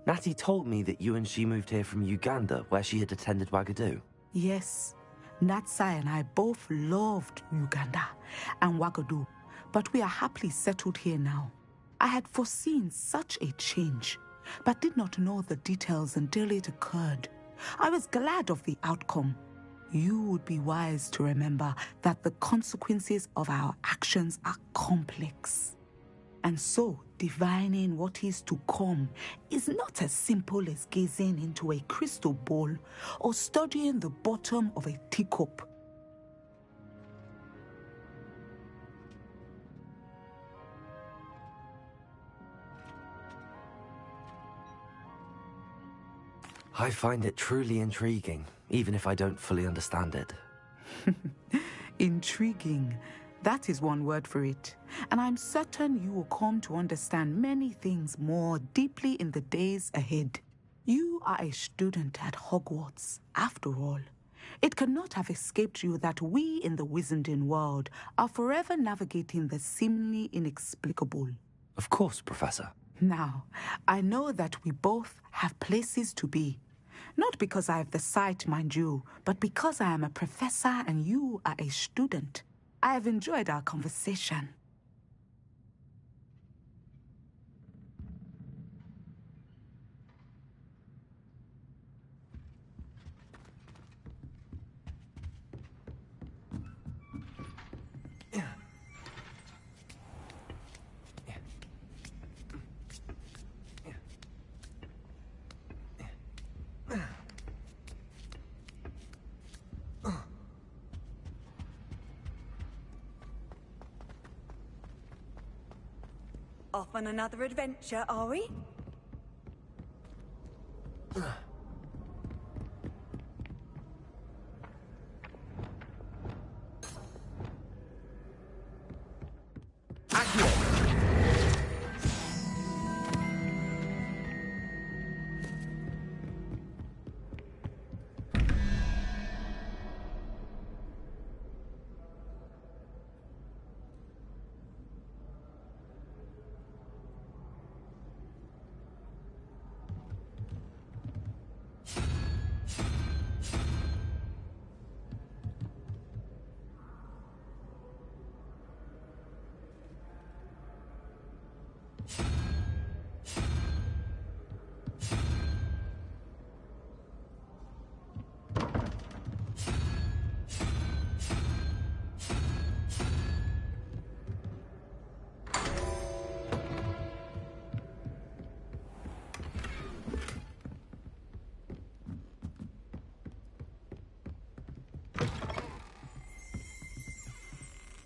Natty told me that you and she moved here from Uganda, where she had attended Wagadu. Yes, Natsai and I both loved Uganda and Wagadu, but we are happily settled here now. I had foreseen such a change, but did not know the details until it occurred. I was glad of the outcome. You would be wise to remember that the consequences of our actions are complex. And so, divining what is to come is not as simple as gazing into a crystal ball or studying the bottom of a teacup. I find it truly intriguing, even if I don't fully understand it. Intriguing. That is one word for it. And I'm certain you will come to understand many things more deeply in the days ahead. You are a student at Hogwarts, after all. It cannot have escaped you that we in the Wizarding world are forever navigating the seemingly inexplicable. Of course, Professor. Now, I know that we both have places to be. Not because I have the sight, mind you, but because I am a professor and you are a student. I have enjoyed our conversation. Off on another adventure, are we?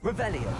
Revelio.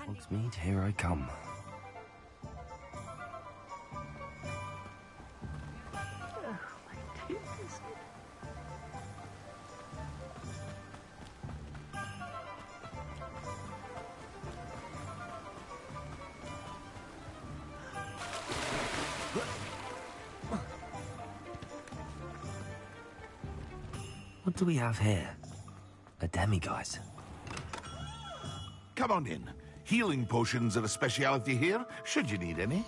Hogsmeade, here I come. What do we have here? A demiguise. Come on in. Healing potions are a speciality here, should you need any.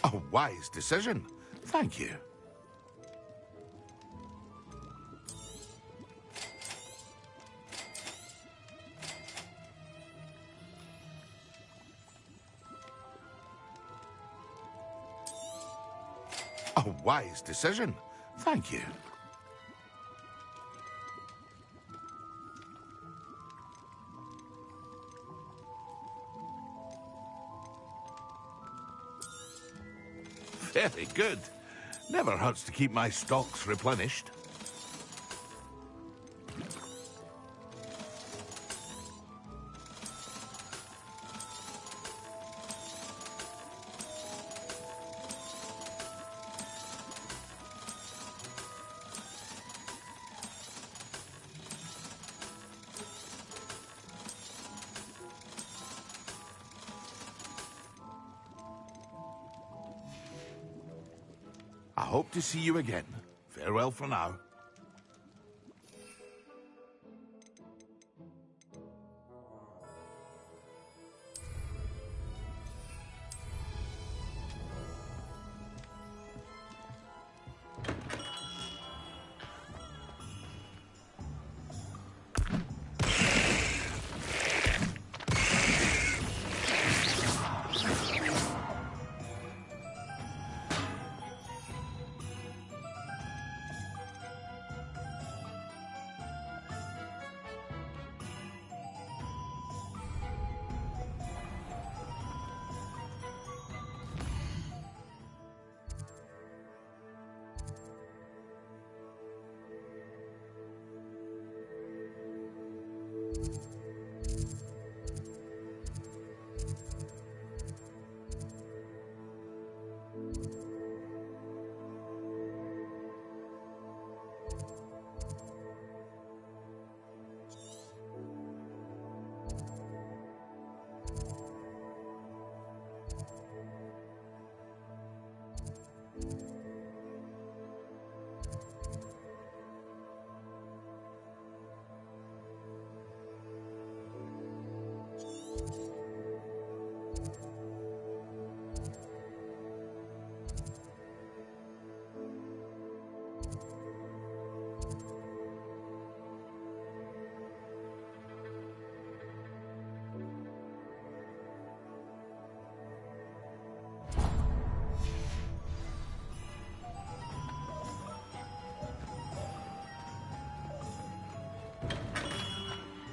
A wise decision. Thank you. A wise decision. Thank you. Very good. Never hurts to keep my stocks replenished. I hope to see you again. Farewell for now.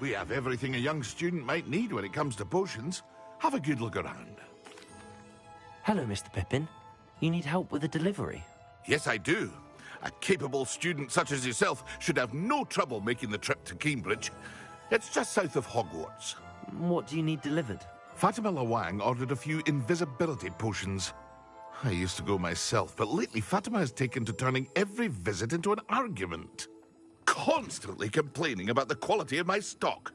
We have everything a young student might need when it comes to potions. Have a good look around. Hello, Mr. Pippin. You need help with a delivery? Yes, I do. A capable student such as yourself should have no trouble making the trip to Cambridge. It's just south of Hogwarts. What do you need delivered? Fatima Lawang ordered a few invisibility potions. I used to go myself, but lately Fatima has taken to turning every visit into an argument. Constantly complaining about the quality of my stock.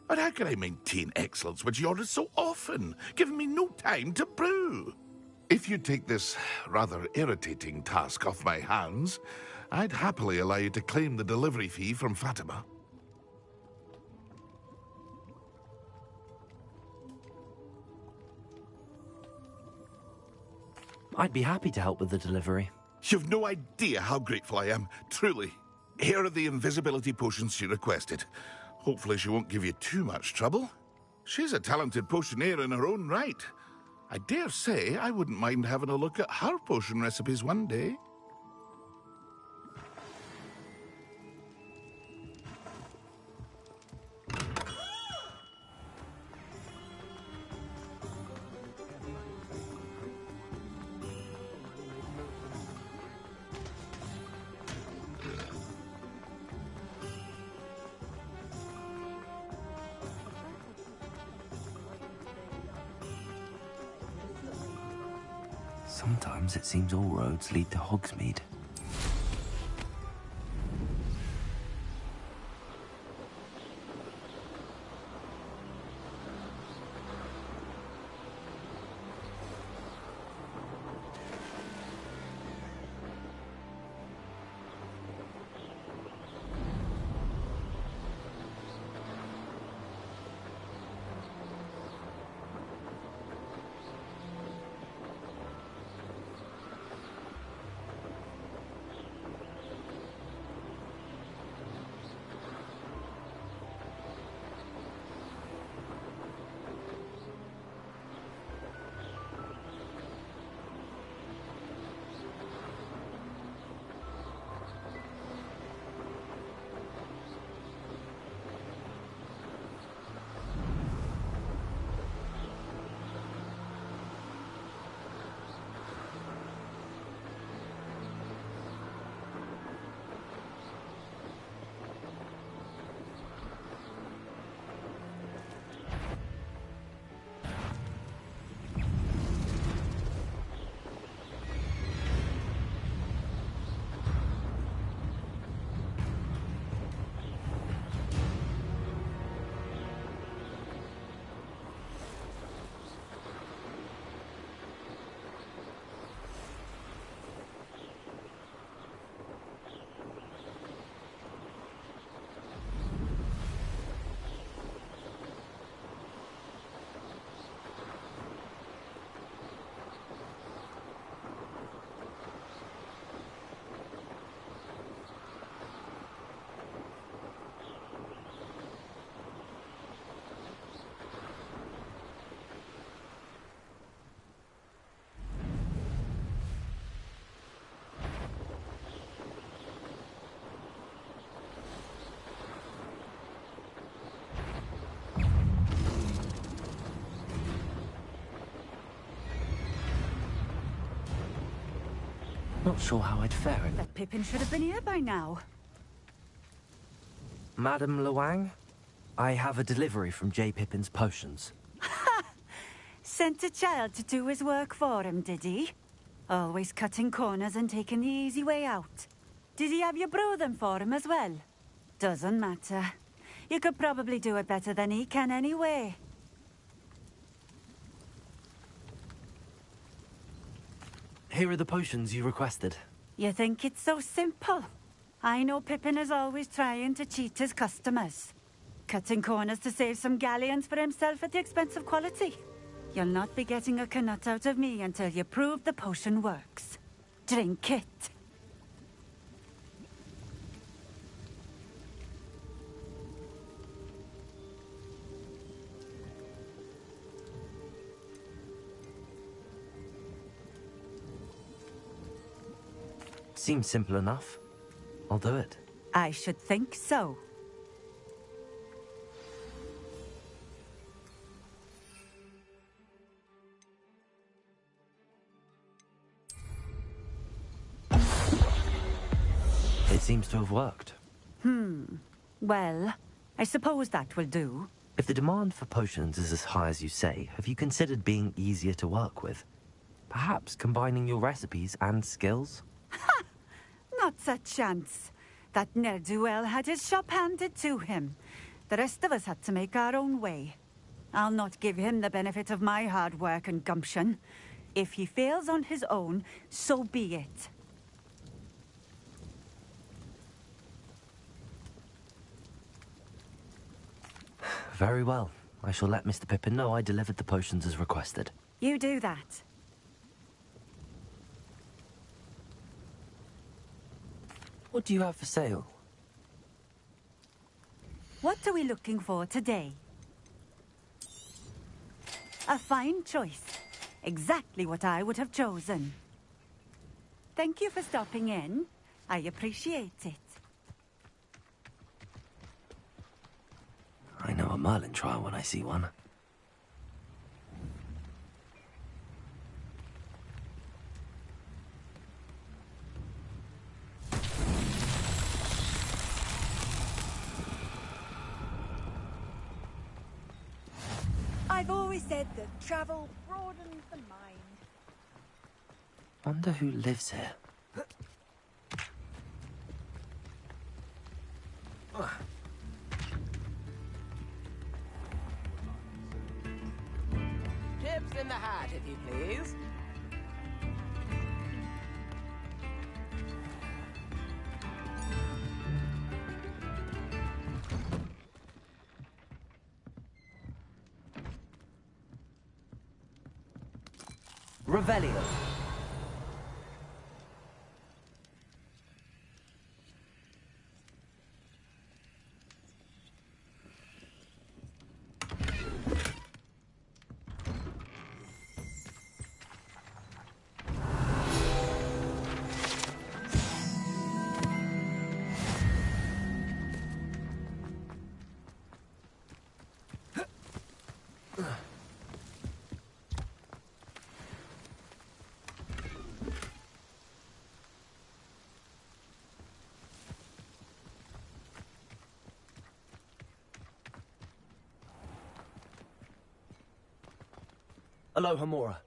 But how can I maintain excellence when she orders so often, giving me no time to brew? If you'd take this rather irritating task off my hands, I'd happily allow you to claim the delivery fee from Fatima. I'd be happy to help with the delivery. You've no idea how grateful I am, truly. Here are the invisibility potions she requested. Hopefully she won't give you too much trouble. She's a talented potioneer in her own right. I dare say I wouldn't mind having a look at her potion recipes one day. Sometimes it seems all roads lead to Hogsmeade. Not sure how I'd fare in. That Pippin should have been here by now. Madam Lawang, I have a delivery from J. Pippin's potions. Sent a child to do his work for him, did he? Always cutting corners and taking the easy way out. Did he have you brew them for him as well? Doesn't matter. You could probably do it better than he can anyway. Here are the potions you requested. You think it's so simple? I know Pippin is always trying to cheat his customers. Cutting corners to save some galleons for himself at the expense of quality. You'll not be getting a canut out of me until you prove the potion works. Drink it. Seems simple enough. I'll do it. I should think so. seems to have worked. Well, I suppose that will do. If the demand for potions is as high as you say, have you considered being easier to work with? Perhaps combining your recipes and skills? Not a chance. That ne'er-do-well had his shop handed to him. The rest of us had to make our own way. I'll not give him the benefit of my hard work and gumption. If he fails on his own, so be it. Very well. I shall let Mr. Pippin know I delivered the potions as requested. You do that. What do you have for sale? What are we looking for today? A fine choice. Exactly what I would have chosen. Thank you for stopping in. I appreciate it. I know a Merlin trial when I see one. I've always said that travel broadens the mind. Wonder who lives here. Tips in the hat, if you please. Revelio. Aloha Mora.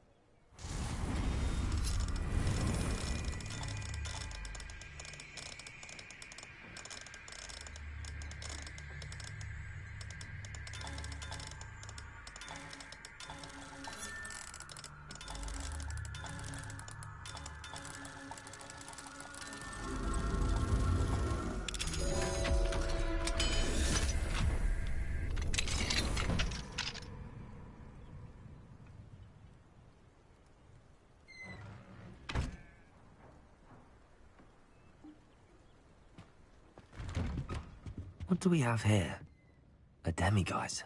What do we have here? A demiguise.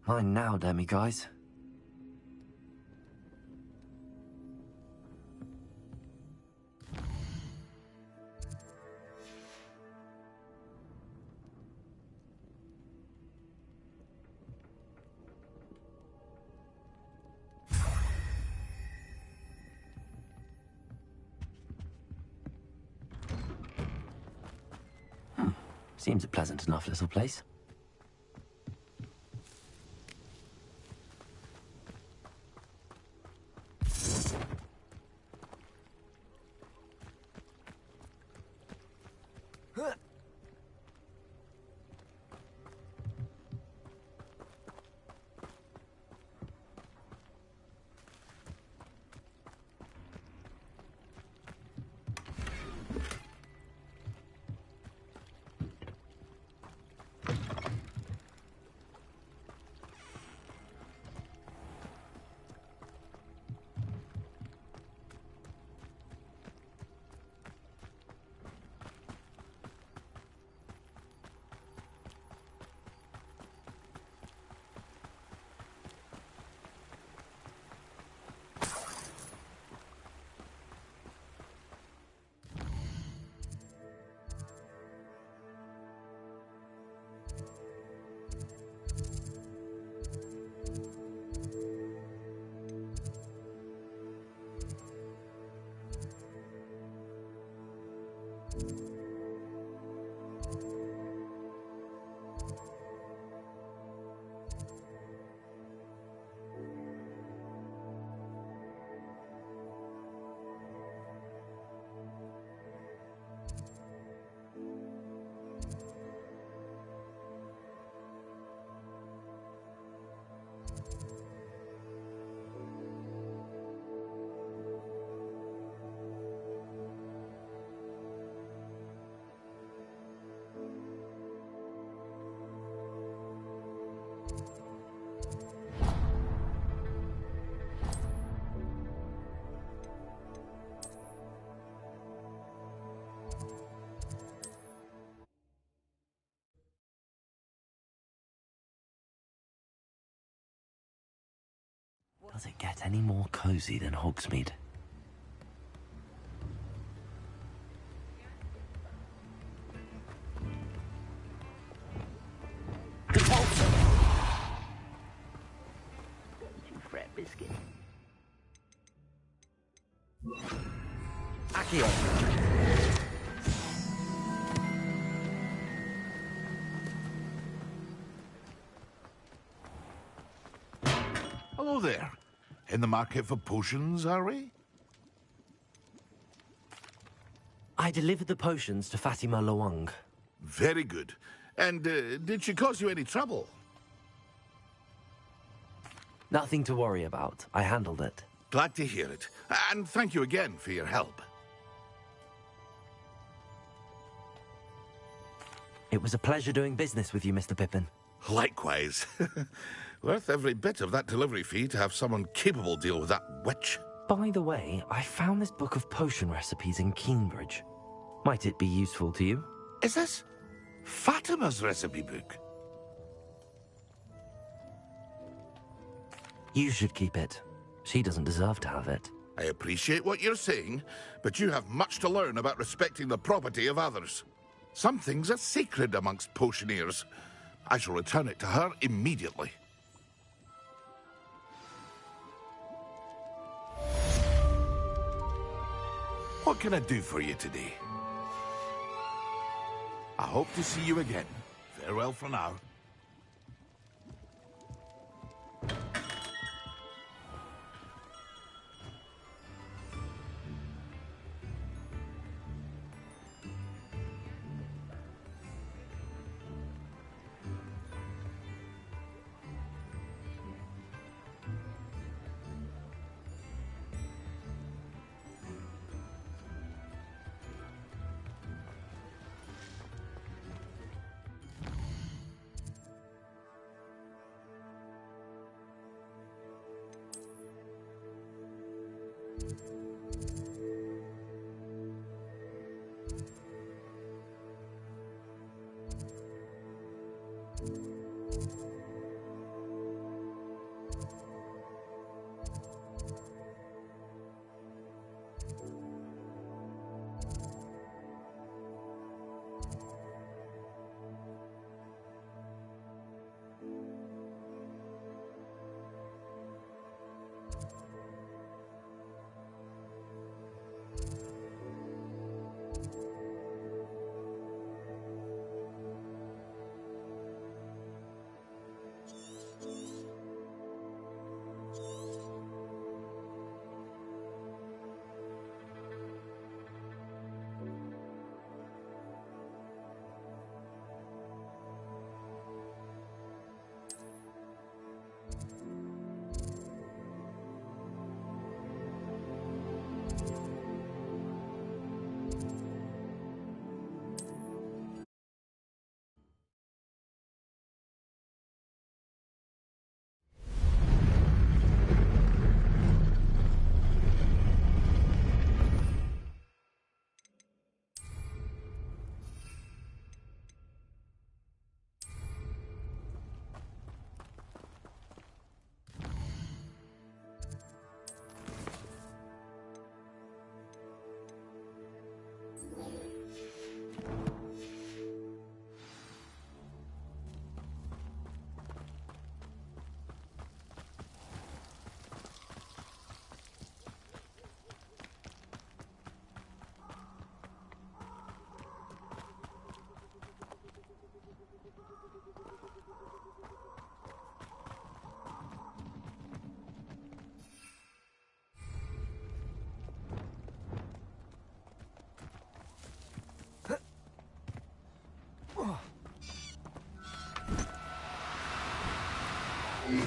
Mine now, demiguise. Seems a pleasant enough little place. Does it get any more cozy than Hogsmeade? Frat biscuit. Accio. Hello there. In the market for potions, are we? I delivered the potions to Fatima Loang. Very good. And did she cause you any trouble? Nothing to worry about. I handled it. Glad to hear it. And thank you again for your help. It was a pleasure doing business with you, Mr. Pippin. Likewise. Worth every bit of that delivery fee to have someone capable deal with that witch. By the way, I found this book of potion recipes in Cambridge. Might it be useful to you? Is this Fatima's recipe book? You should keep it. She doesn't deserve to have it. I appreciate what you're saying, but you have much to learn about respecting the property of others. Some things are sacred amongst potioneers. I shall return it to her immediately. What can I do for you today? I hope to see you again. Farewell for now.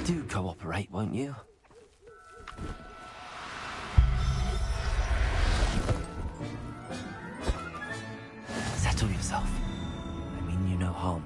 Do cooperate, won't you? Settle yourself. I mean you no harm.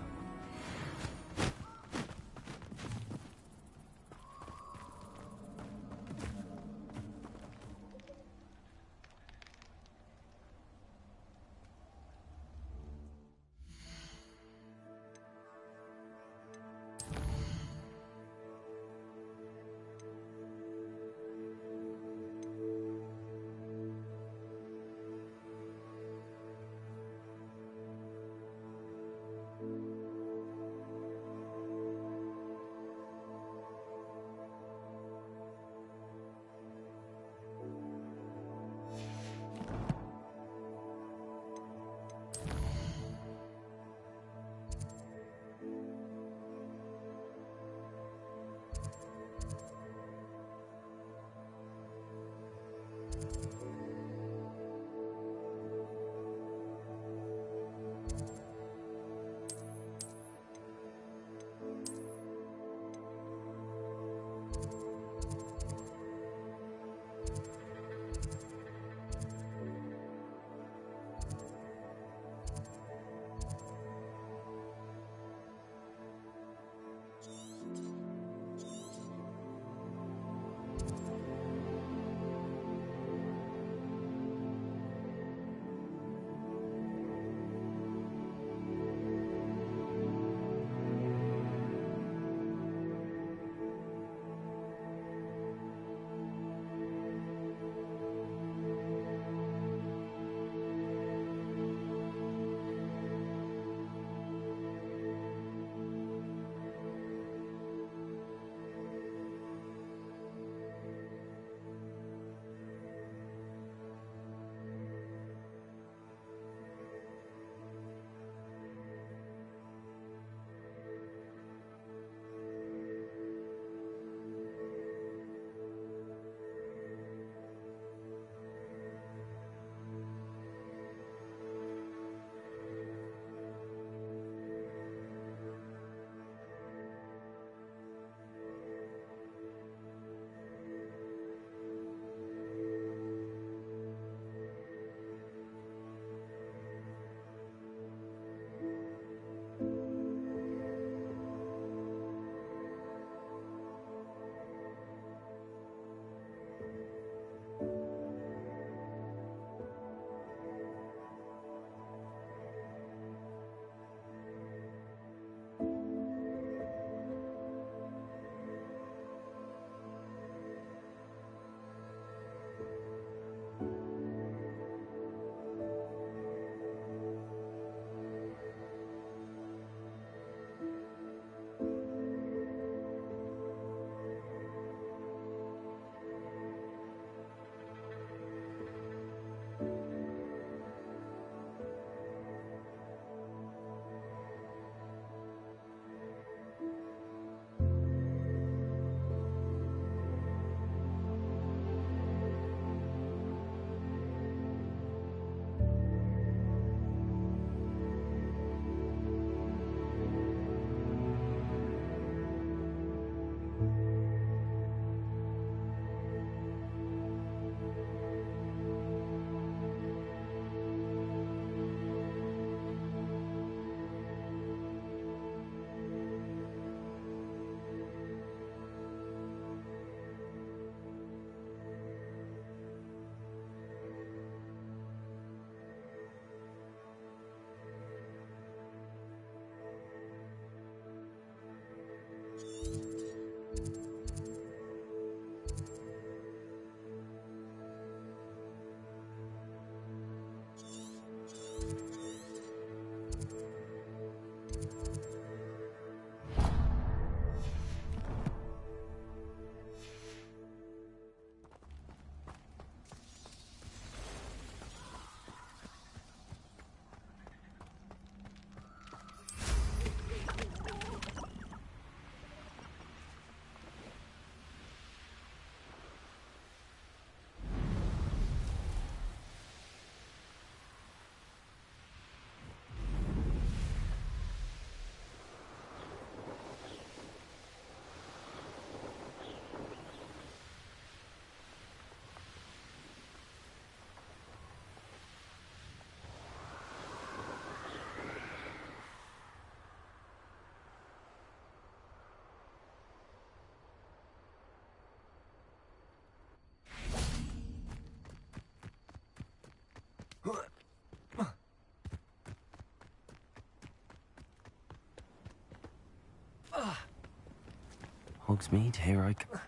Hogsmeade, here I go.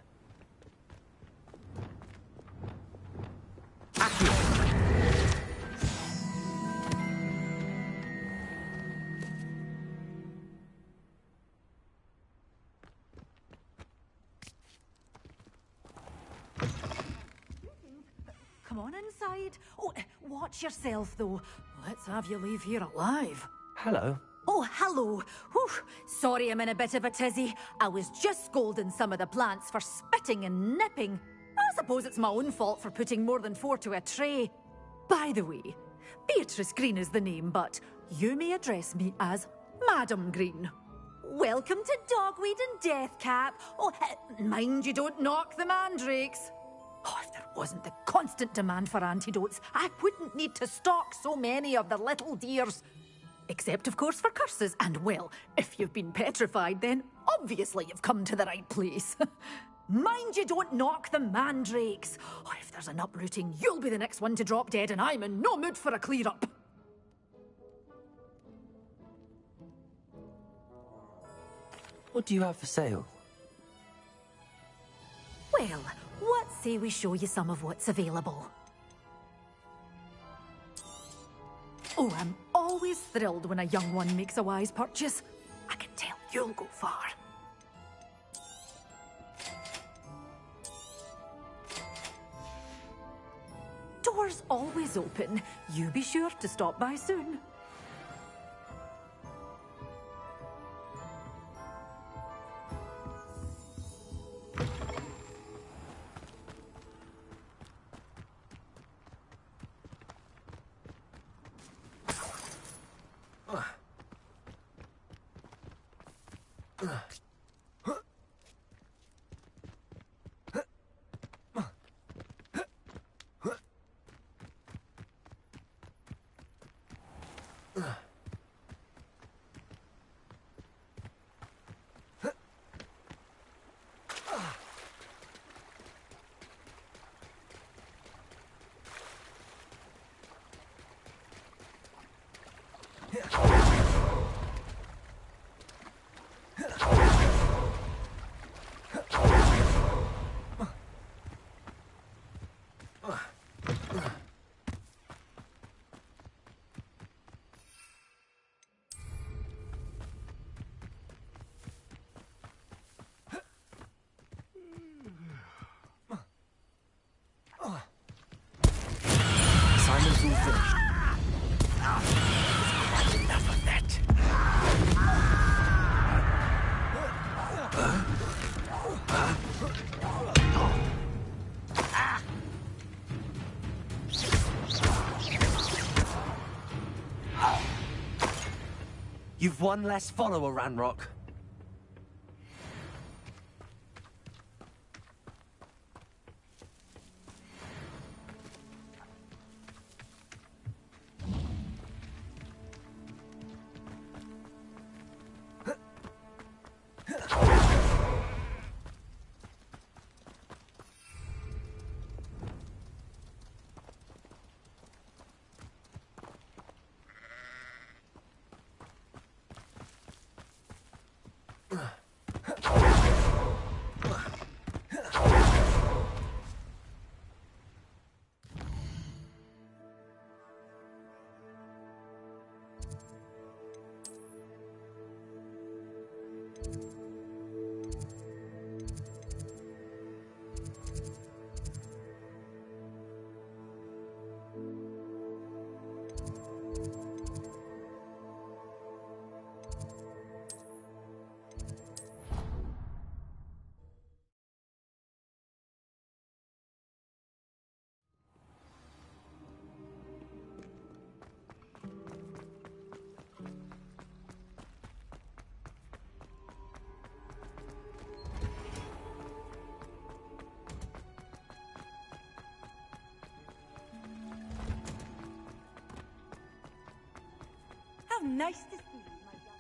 Come on inside. Oh, watch yourself, though. Let's have you leave here alive. Hello. Oh, hello. Whew. Sorry I'm in a bit of a tizzy. I was just scolding some of the plants for spitting and nipping. I suppose it's my own fault for putting more than 4 to a tray. By the way, Beatrice Green is the name, but you may address me as Madam Green. Welcome to Dogweed and Deathcap. Oh, mind you don't knock the mandrakes. Oh, if there wasn't the constant demand for antidotes, I wouldn't need to stock so many of the little dears. Except, of course, for curses. And, well, if you've been petrified, then obviously you've come to the right place. Mind you don't knock the mandrakes. Oh, if there's an uprooting, you'll be the next one to drop dead, and I'm in no mood for a clear-up. What do you have for sale? Well, what say we show you some of what's available? Oh, I'm always thrilled when a young one makes a wise purchase. I can tell you'll go far. Doors always open. You be sure to stop by soon. Simon's all finished. Quite enough of that. You've one less follower, Ranrock. How nice to see you, my young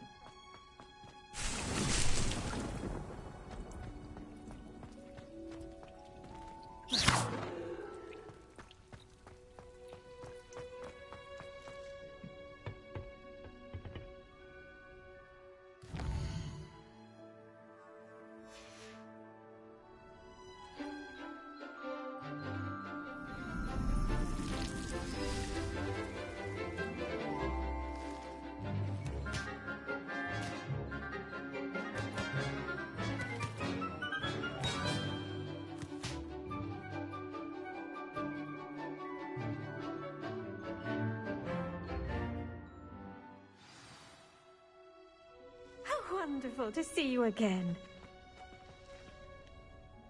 wonderful to see you again.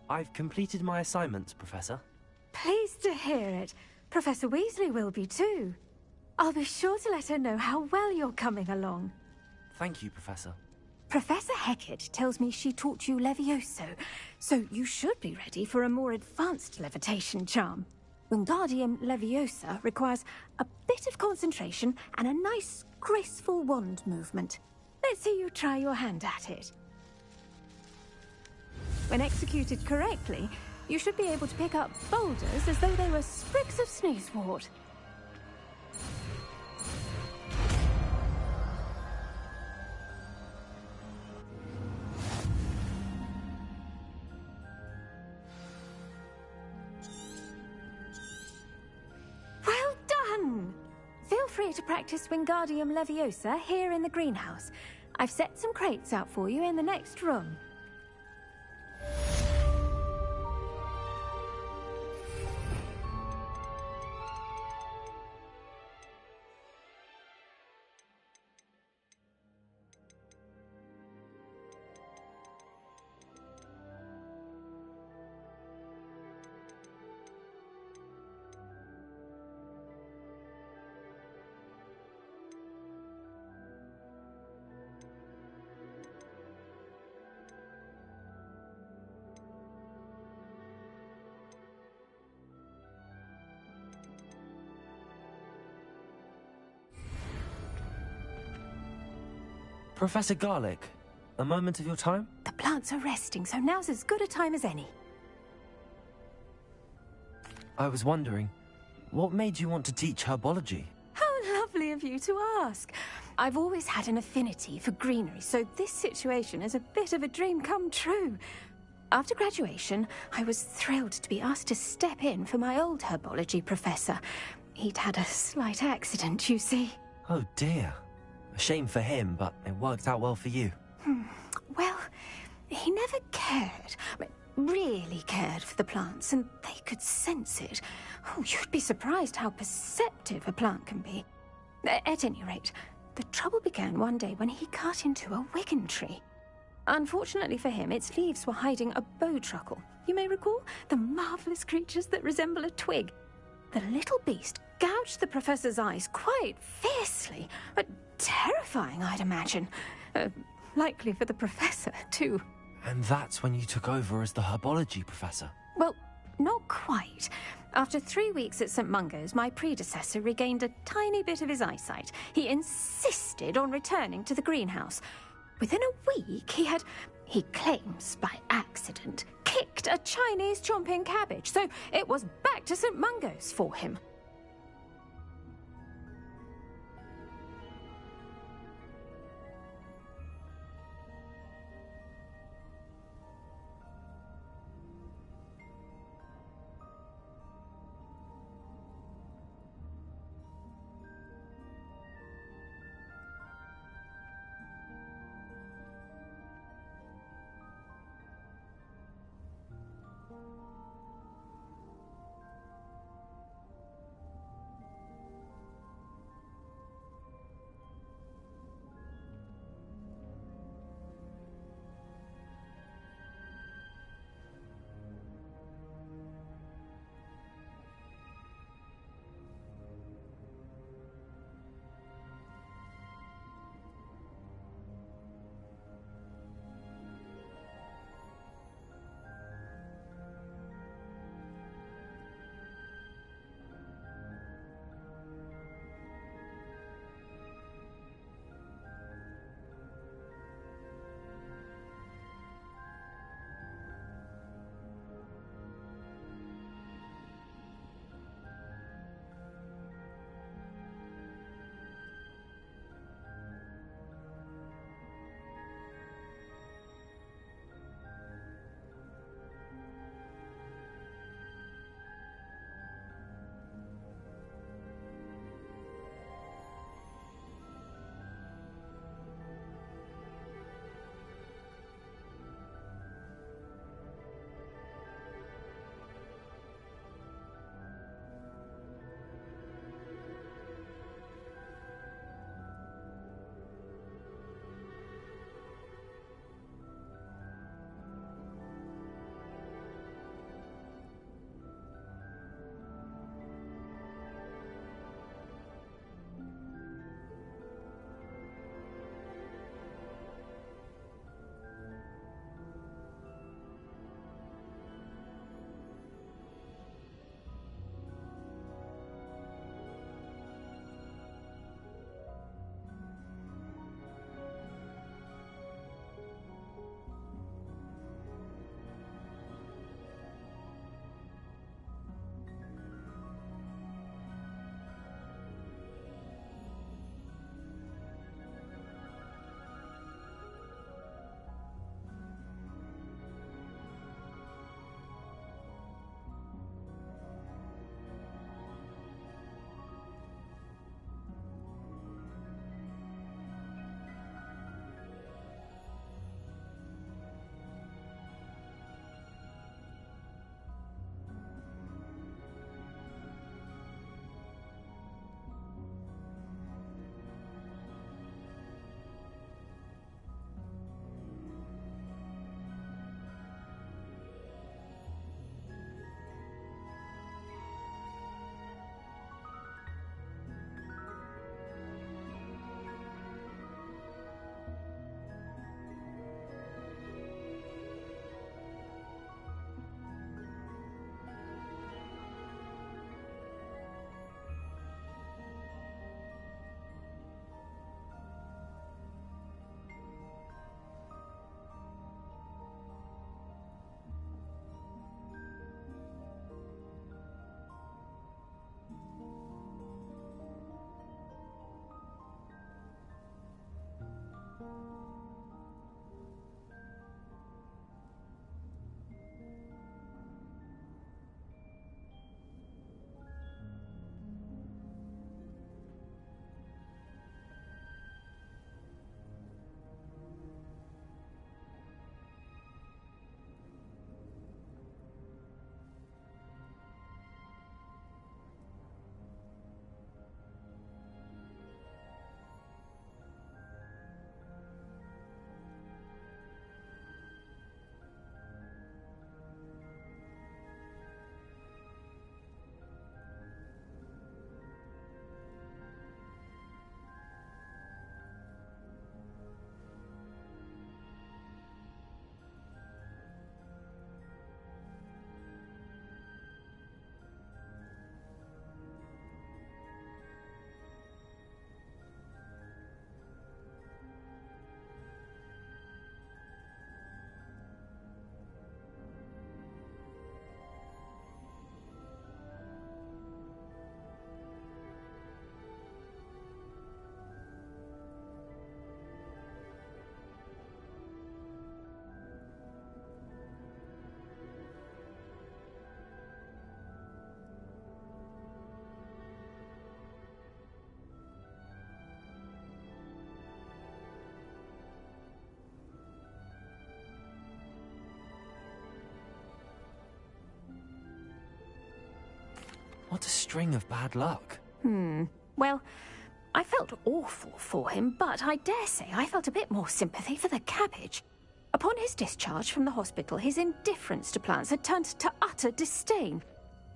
I've completed my assignments, Professor. Pleased to hear it. Professor Weasley will be too. I'll be sure to let her know how well you're coming along. Thank you, Professor. Professor Hecat tells me she taught you Levioso, so you should be ready for a more advanced levitation charm. Wingardium Leviosa requires a bit of concentration and a nice, graceful wand movement. Let's see you try your hand at it. When executed correctly, you should be able to pick up boulders as though they were sprigs of sneezewort. Well done! Feel free to practice Wingardium Leviosa here in the greenhouse. I've set some crates out for you in the next room. Professor Garlick, a moment of your time? The plants are resting, so now's as good a time as any. I was wondering, what made you want to teach herbology? How lovely of you to ask. I've always had an affinity for greenery, so this situation is a bit of a dream come true. After graduation, I was thrilled to be asked to step in for my old herbology professor. He'd had a slight accident, you see. Oh dear. A shame for him, but it worked out well for you. Well, he never cared, really cared for the plants, and they could sense it. Oh, you'd be surprised how perceptive a plant can be. At any rate, the trouble began one day when he cut into a wigan tree. Unfortunately for him, its leaves were hiding a bowtruckle. You may recall the marvellous creatures that resemble a twig. The little beast gouged the professor's eyes quite fiercely, but terrifying, I'd imagine. Likely for the professor, too. And that's when you took over as the herbology professor? Well, not quite. After 3 weeks at St. Mungo's, my predecessor regained a tiny bit of his eyesight. He insisted on returning to the greenhouse. Within a week, he claims by accident, kicked a Chinese chomping cabbage, so it was back to St. Mungo's for him. string of bad luck. Well, I felt awful for him, but I dare say I felt a bit more sympathy for the cabbage. Upon his discharge from the hospital, his indifference to plants had turned to utter disdain.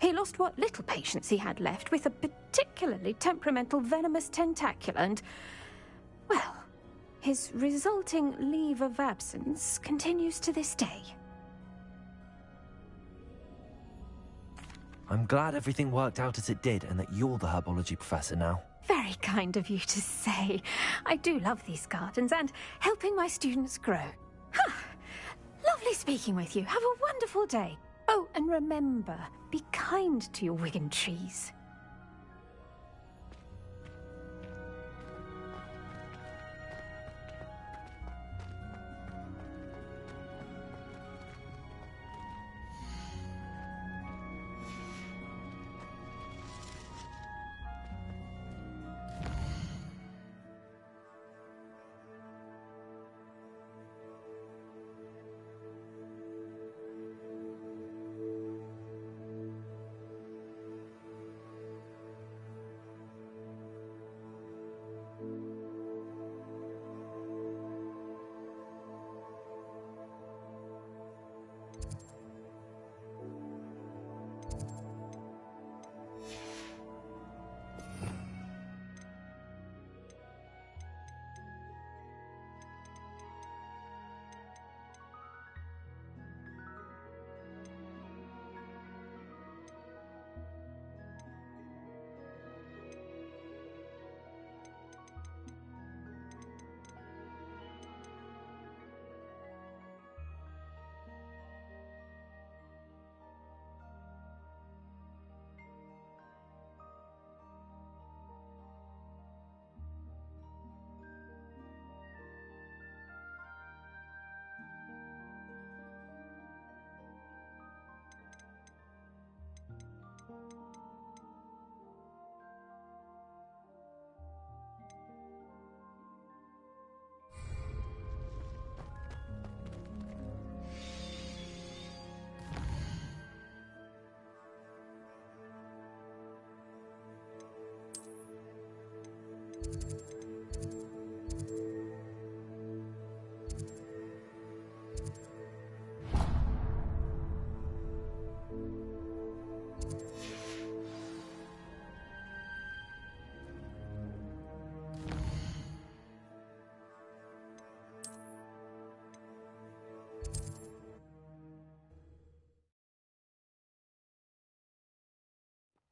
He lost what little patience he had left with a particularly temperamental venomous tentacula and, well, his resulting leave of absence continues to this day. I'm glad everything worked out as it did and that you're the herbology professor now. Very kind of you to say. I do love these gardens and helping my students grow. Lovely speaking with you. Have a wonderful day. Oh, and remember, be kind to your Wigan trees.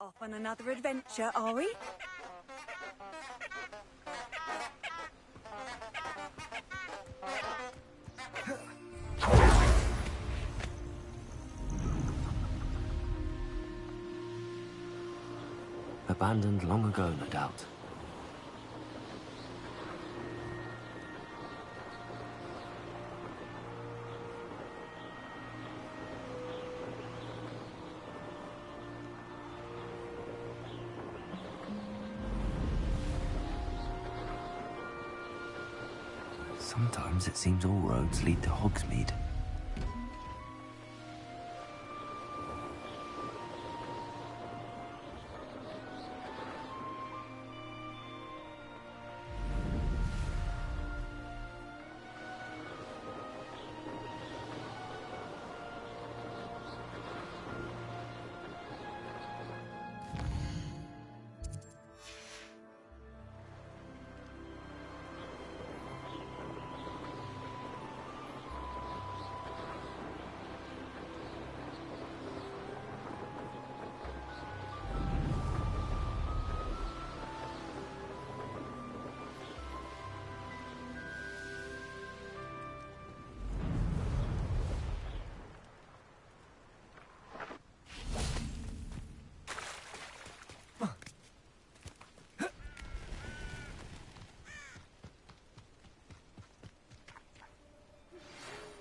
Off on another adventure, are we? Abandoned long ago, no doubt. Sometimes it seems all roads lead to Hogsmeade.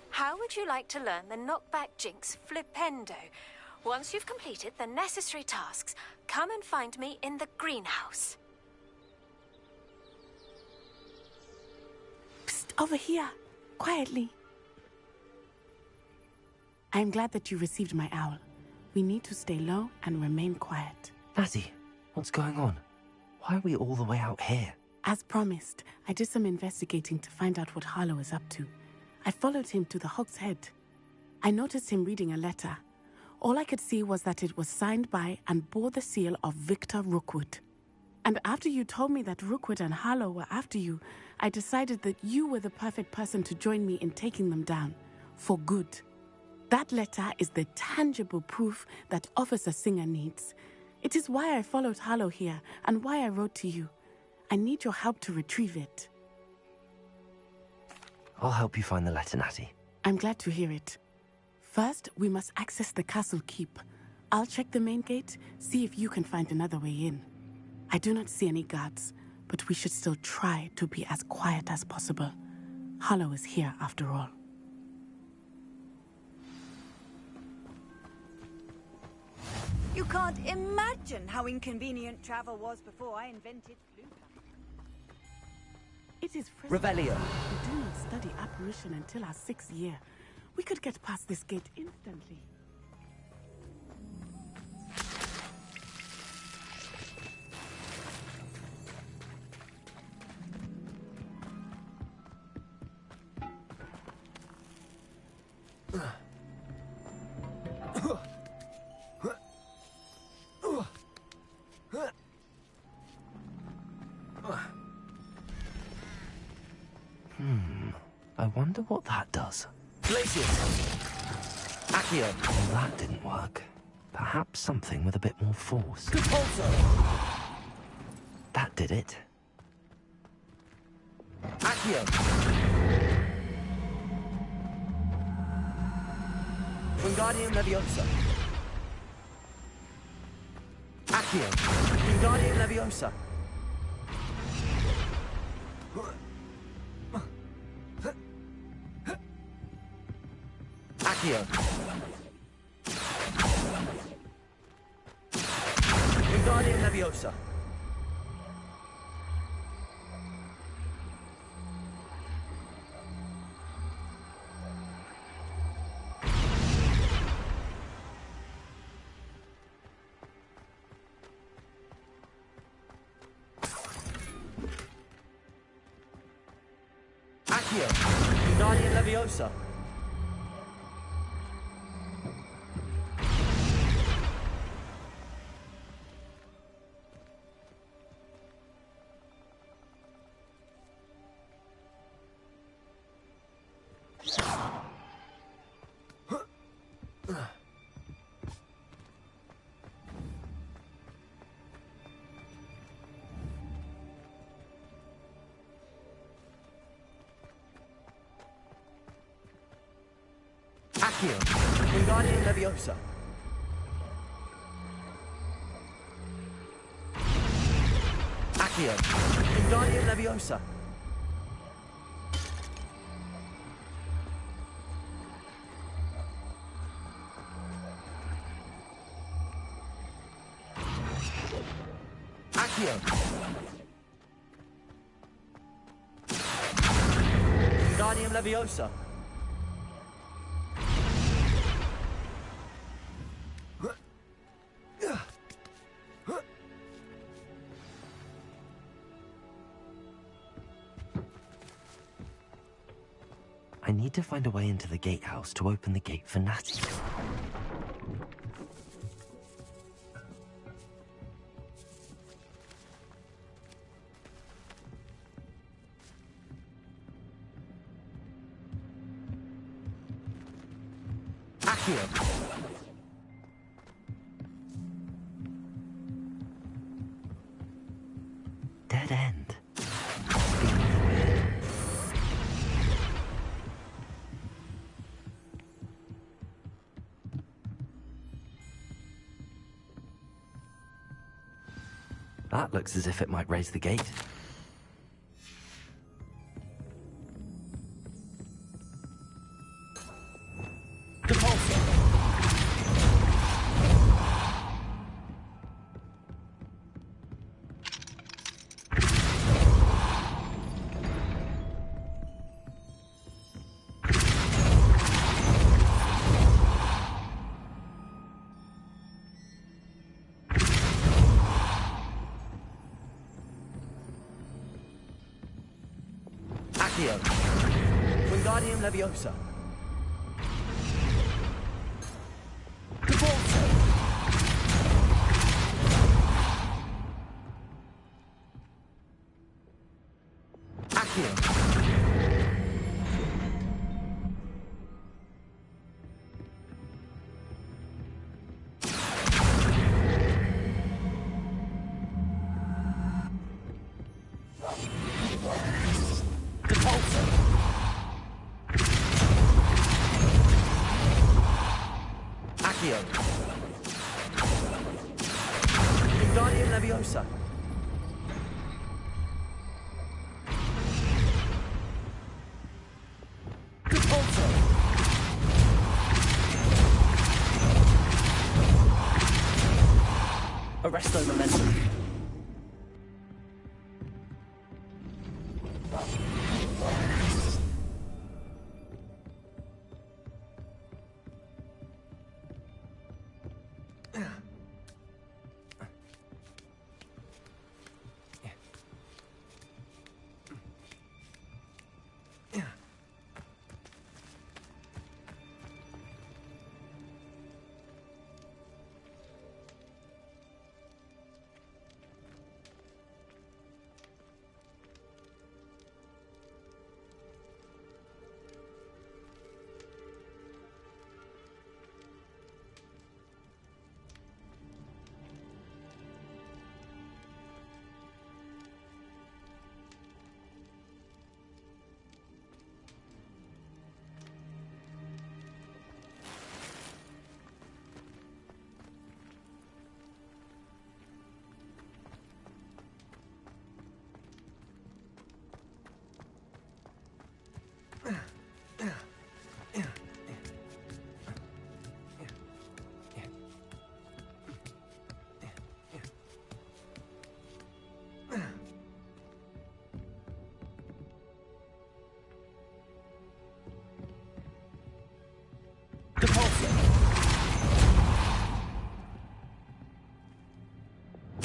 How would you like to learn the knockback jinx flipendo? Once you've completed the necessary tasks, come and find me in the greenhouse. Psst, over here, quietly. I'm glad that you received my owl. We need to stay low and remain quiet. Natty, what's going on? Why are we all the way out here? As promised, I did some investigating to find out what Harlow is up to. I followed him to the Hog's Head. I noticed him reading a letter. All I could see was that it was signed by and bore the seal of Victor Rookwood. And after you told me that Rookwood and Harlow were after you, I decided that you were the perfect person to join me in taking them down. For good. That letter is the tangible proof that Officer Singer needs. It is why I followed Harlow here and why I wrote to you. I need your help to retrieve it. I'll help you find the letter, Natty. I'm glad to hear it. First, we must access the castle keep. I'll check the main gate, see if you can find another way in. I do not see any guards, but we should still try to be as quiet as possible. Harlow is here after all. You can't imagine how inconvenient travel was before I invented Fluka. It is Revelio. We do not study apparition until our 6th year. We could get past this gate instantly. I wonder what that does. Glacius! Accio! Well, that didn't work. Perhaps something with a bit more force. Compulso! That did it. Accio! Wingardium Leviosa! Accio! Wingardium Leviosa! Accio! Wingardium Leviosa! Accio! Wingardium Leviosa! Accio! Wingardium Leviosa! Accio! Wingardium Leviosa! Accio! Wingardium Leviosa! I need to find a way into the gatehouse to open the gate for Natty. Accio! Dead end. That looks as if it might raise the gate. Wingardium Leviosa. Devolso. Accio. Accio. Wingardium Leviosa. Devolso. Arresto Momentum.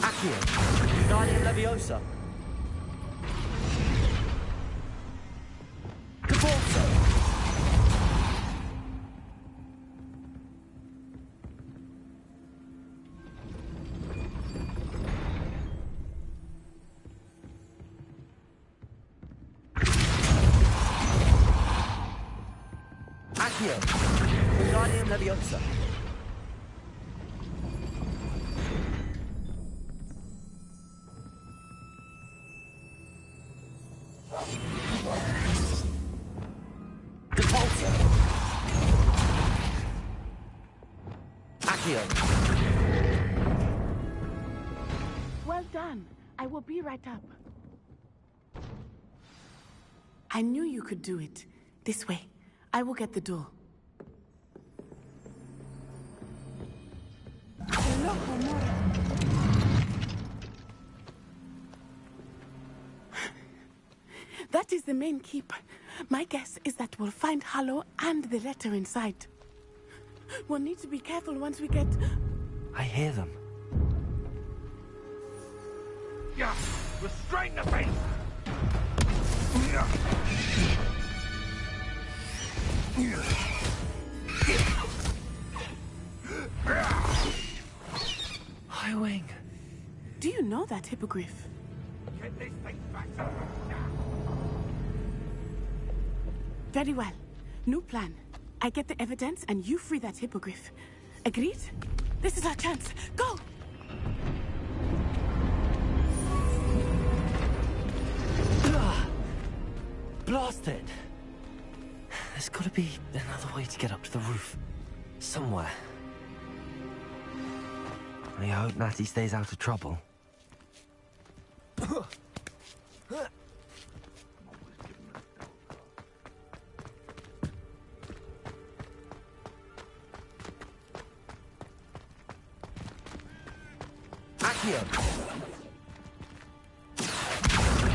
Accio. Wingardium Leviosa. Devolso. Accio. Wingardium Leviosa. Well done. I will be right up. I knew you could do it. This way. I will get the door. That is the main keep. My guess is that we'll find Hallow and the letter inside. We'll need to be careful once we get... I hear them. Yeah, restrain the beast! Highwing. Do you know that hippogriff? Get this thing back. Very well. New plan. I get the evidence and you free that hippogriff. Agreed? This is our chance. Go! Blasted! There's gotta be another way to get up to the roof. Somewhere. I hope Natty stays out of trouble. Accio!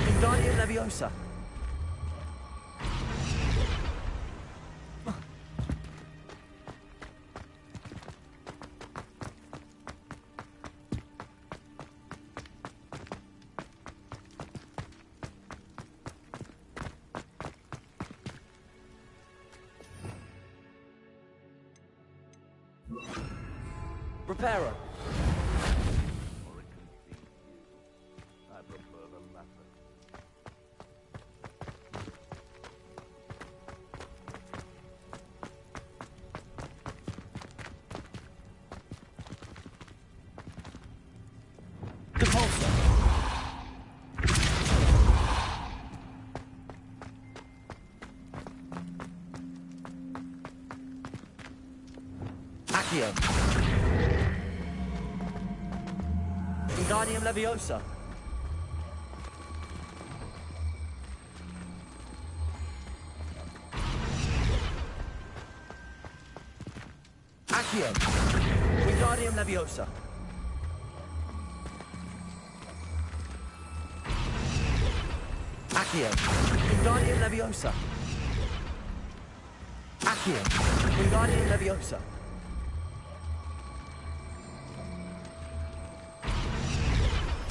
Wingardium Leviosa! Repairer. I prefer the latter. Compulsor. Accio. Wingardium Leviosa. Accio. Wingardium Leviosa. Accio. Wingardium Leviosa. Accio. Wingardium Leviosa.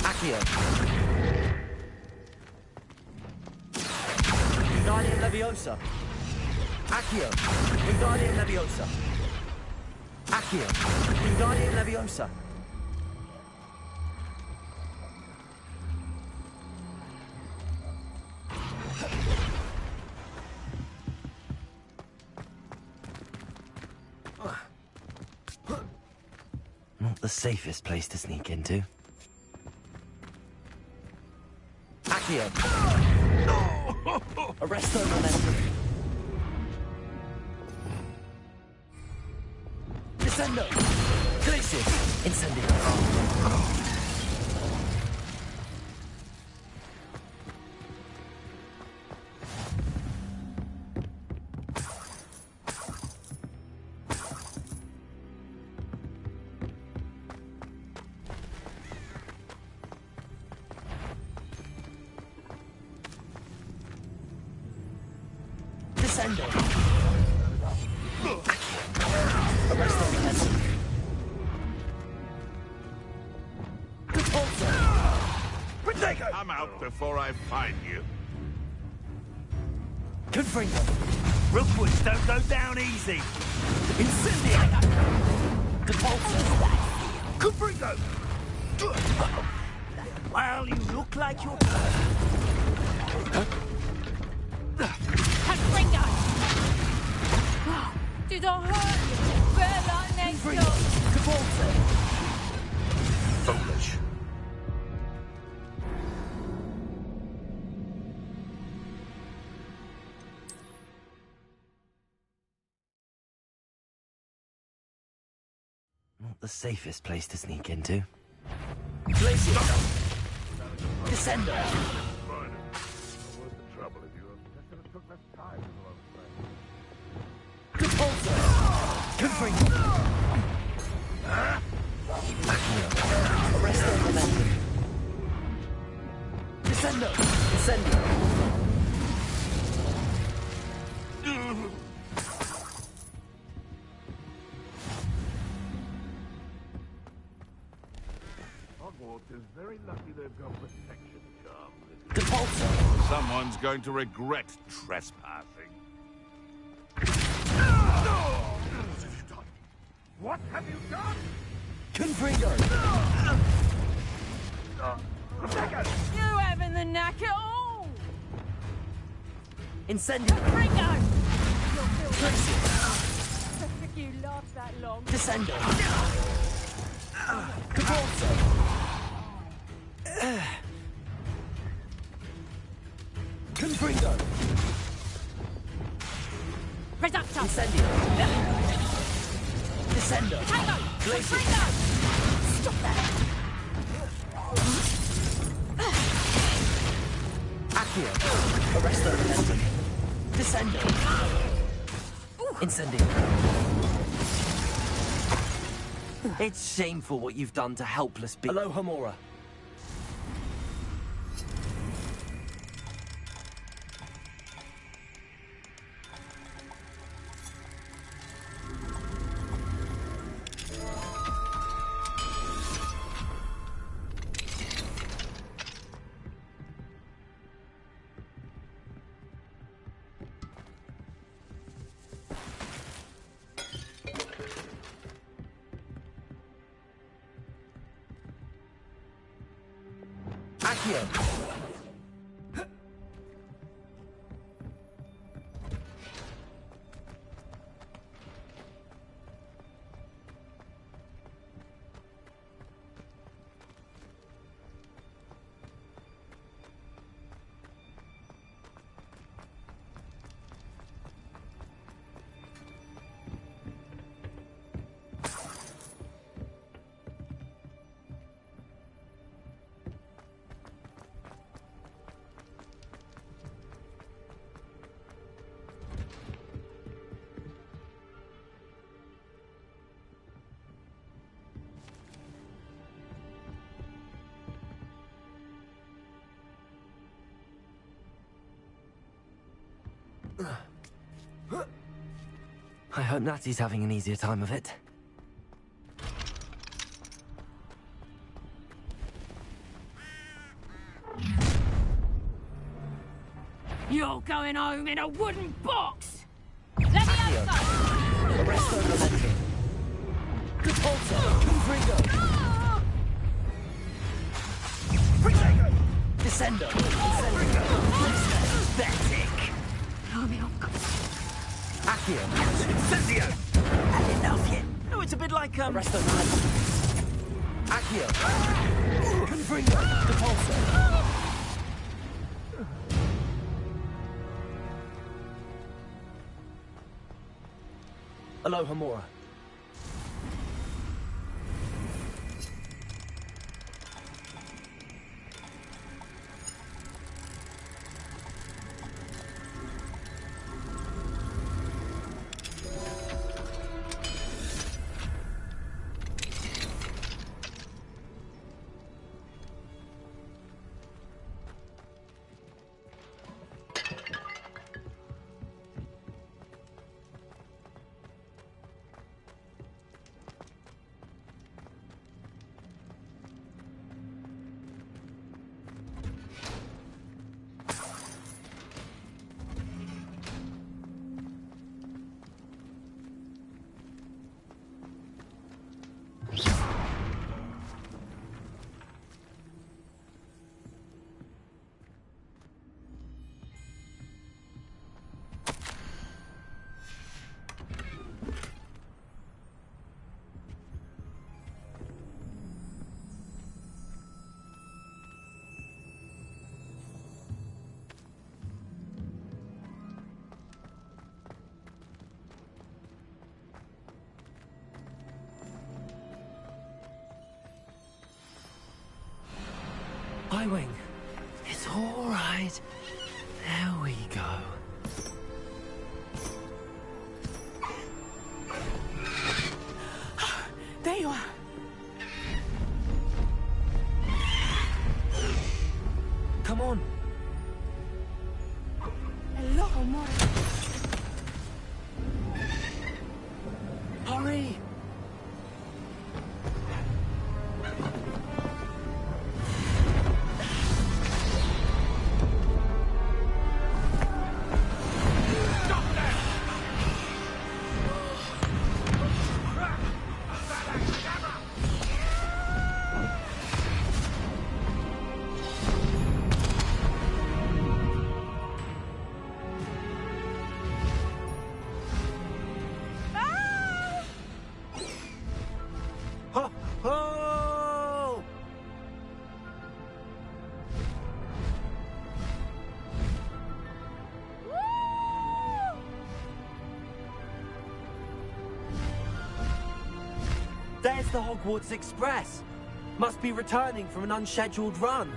Accio. Wingardium Leviosa. Accio. Wingardium Leviosa. Accio. Wingardium Leviosa. Not the safest place to sneak into. Accio. Arresto momentum. Descendo. Glacius. Incendio. Descendo. Arresto momentum. Compulsor. Protego. I'm out before I find you. Confringo. Rookwoods don't go down easy. Incendio. Compulsor. Confringo. Well, you look like you're... Confringo! Did I hurt you? Better like next time. Compulsor. Foolish. Not the safest place to sneak into. Glacius. Descendo. Compulsor. Confringo. Arresto momentum. Descendo. Incendio. Hogwarts is very lucky they've got protection charms. Compulsor. Someone's going to regret trespassing. What have you done? Confringo. You having the knack at all? Incendio. Confringo! Glacius. I think you last that long. Descendo. Compulsor. Confringo. Reductor! Incendio. Descendo. Tango! Glacius. Confringo! Stop that! Accio. Arresto momentum. Descendo. Incendio. It's shameful what you've done to helpless people. Aloha Mora. Accio. I hope Natty's having an easier time of it. You're going home in a wooden box! Let me outside! Arresto Memento. Repulsor. Confringo. Descendo. Pathetic. Accio. Incendio. Had enough yet? No, it's a bit like, Arresto Memento. Accio. Confringo. Repulsor. Aloha Mora. I-Wing. It's all right. There we go. There you are. Come on. Hello, Mora. Hurry. There's the Hogwarts Express. Must be returning from an unscheduled run.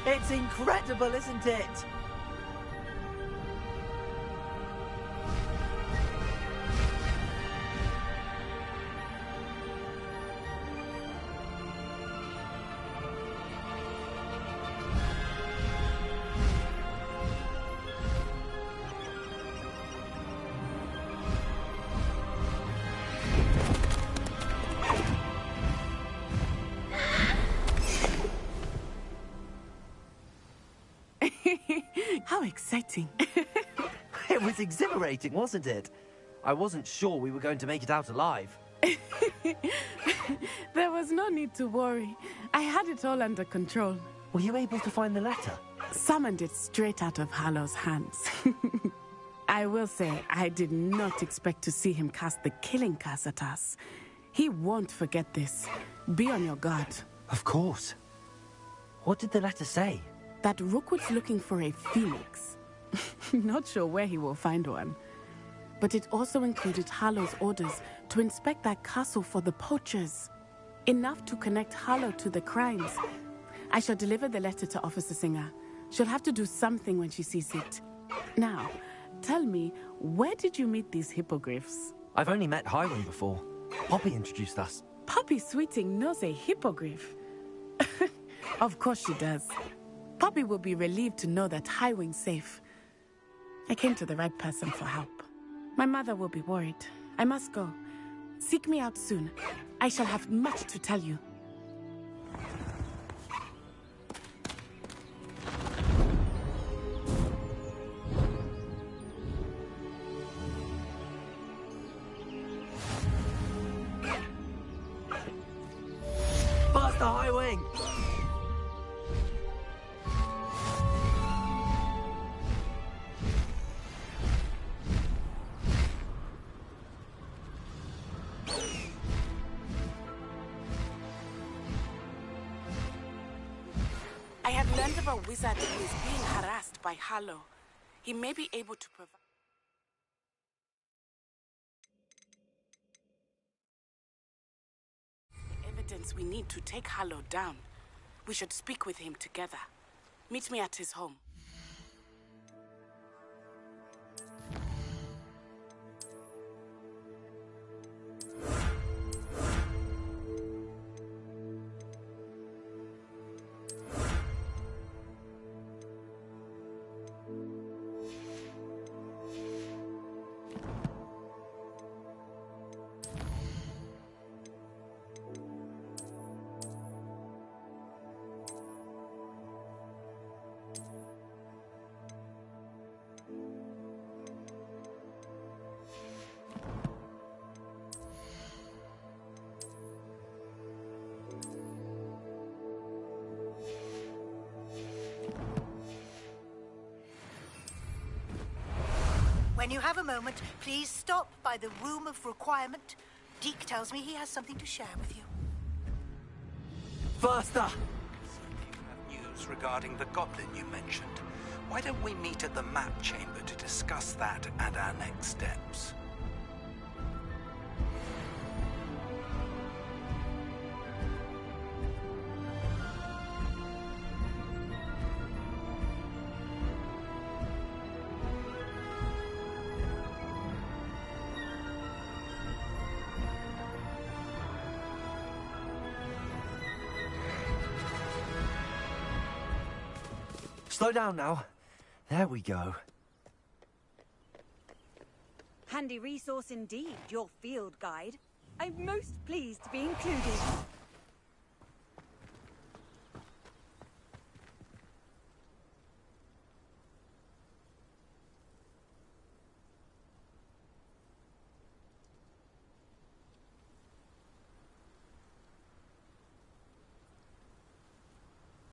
It's incredible, isn't it? How exciting. It was exhilarating, wasn't it? I wasn't sure we were going to make it out alive. There was no need to worry. I had it all under control. Were you able to find the letter? Summoned it straight out of Hallow's hands. I will say, I did not expect to see him cast the killing curse at us. He won't forget this. Be on your guard. Of course. What did the letter say? That Rookwood's looking for a phoenix. Not sure where he will find one. But it also included Hallow's orders to inspect that castle for the poachers. Enough to connect Hallow to the crimes. I shall deliver the letter to Officer Singer. She'll have to do something when she sees it. Now, tell me, where did you meet these hippogriffs? I've only met Highwing before. Poppy introduced us. Poppy Sweeting knows a hippogriff. Of course she does. Poppy will be relieved to know that Highwing's safe. I came to the right person for help. My mother will be worried. I must go. Seek me out soon. I shall have much to tell you. Faster, Highwing! I have learned of a wizard who is being harassed by Hallow. He may be able to provide the evidence we need to take Hallow down. We should speak with him together. Meet me at his home. When you have a moment, please stop by the Room of Requirement. Deke tells me he has something to share with you. Faster! News regarding the goblin you mentioned. Why don't we meet at the map chamber to discuss that and our next steps? Slow down now. There we go. Handy resource indeed, your field guide. I'm most pleased to be included.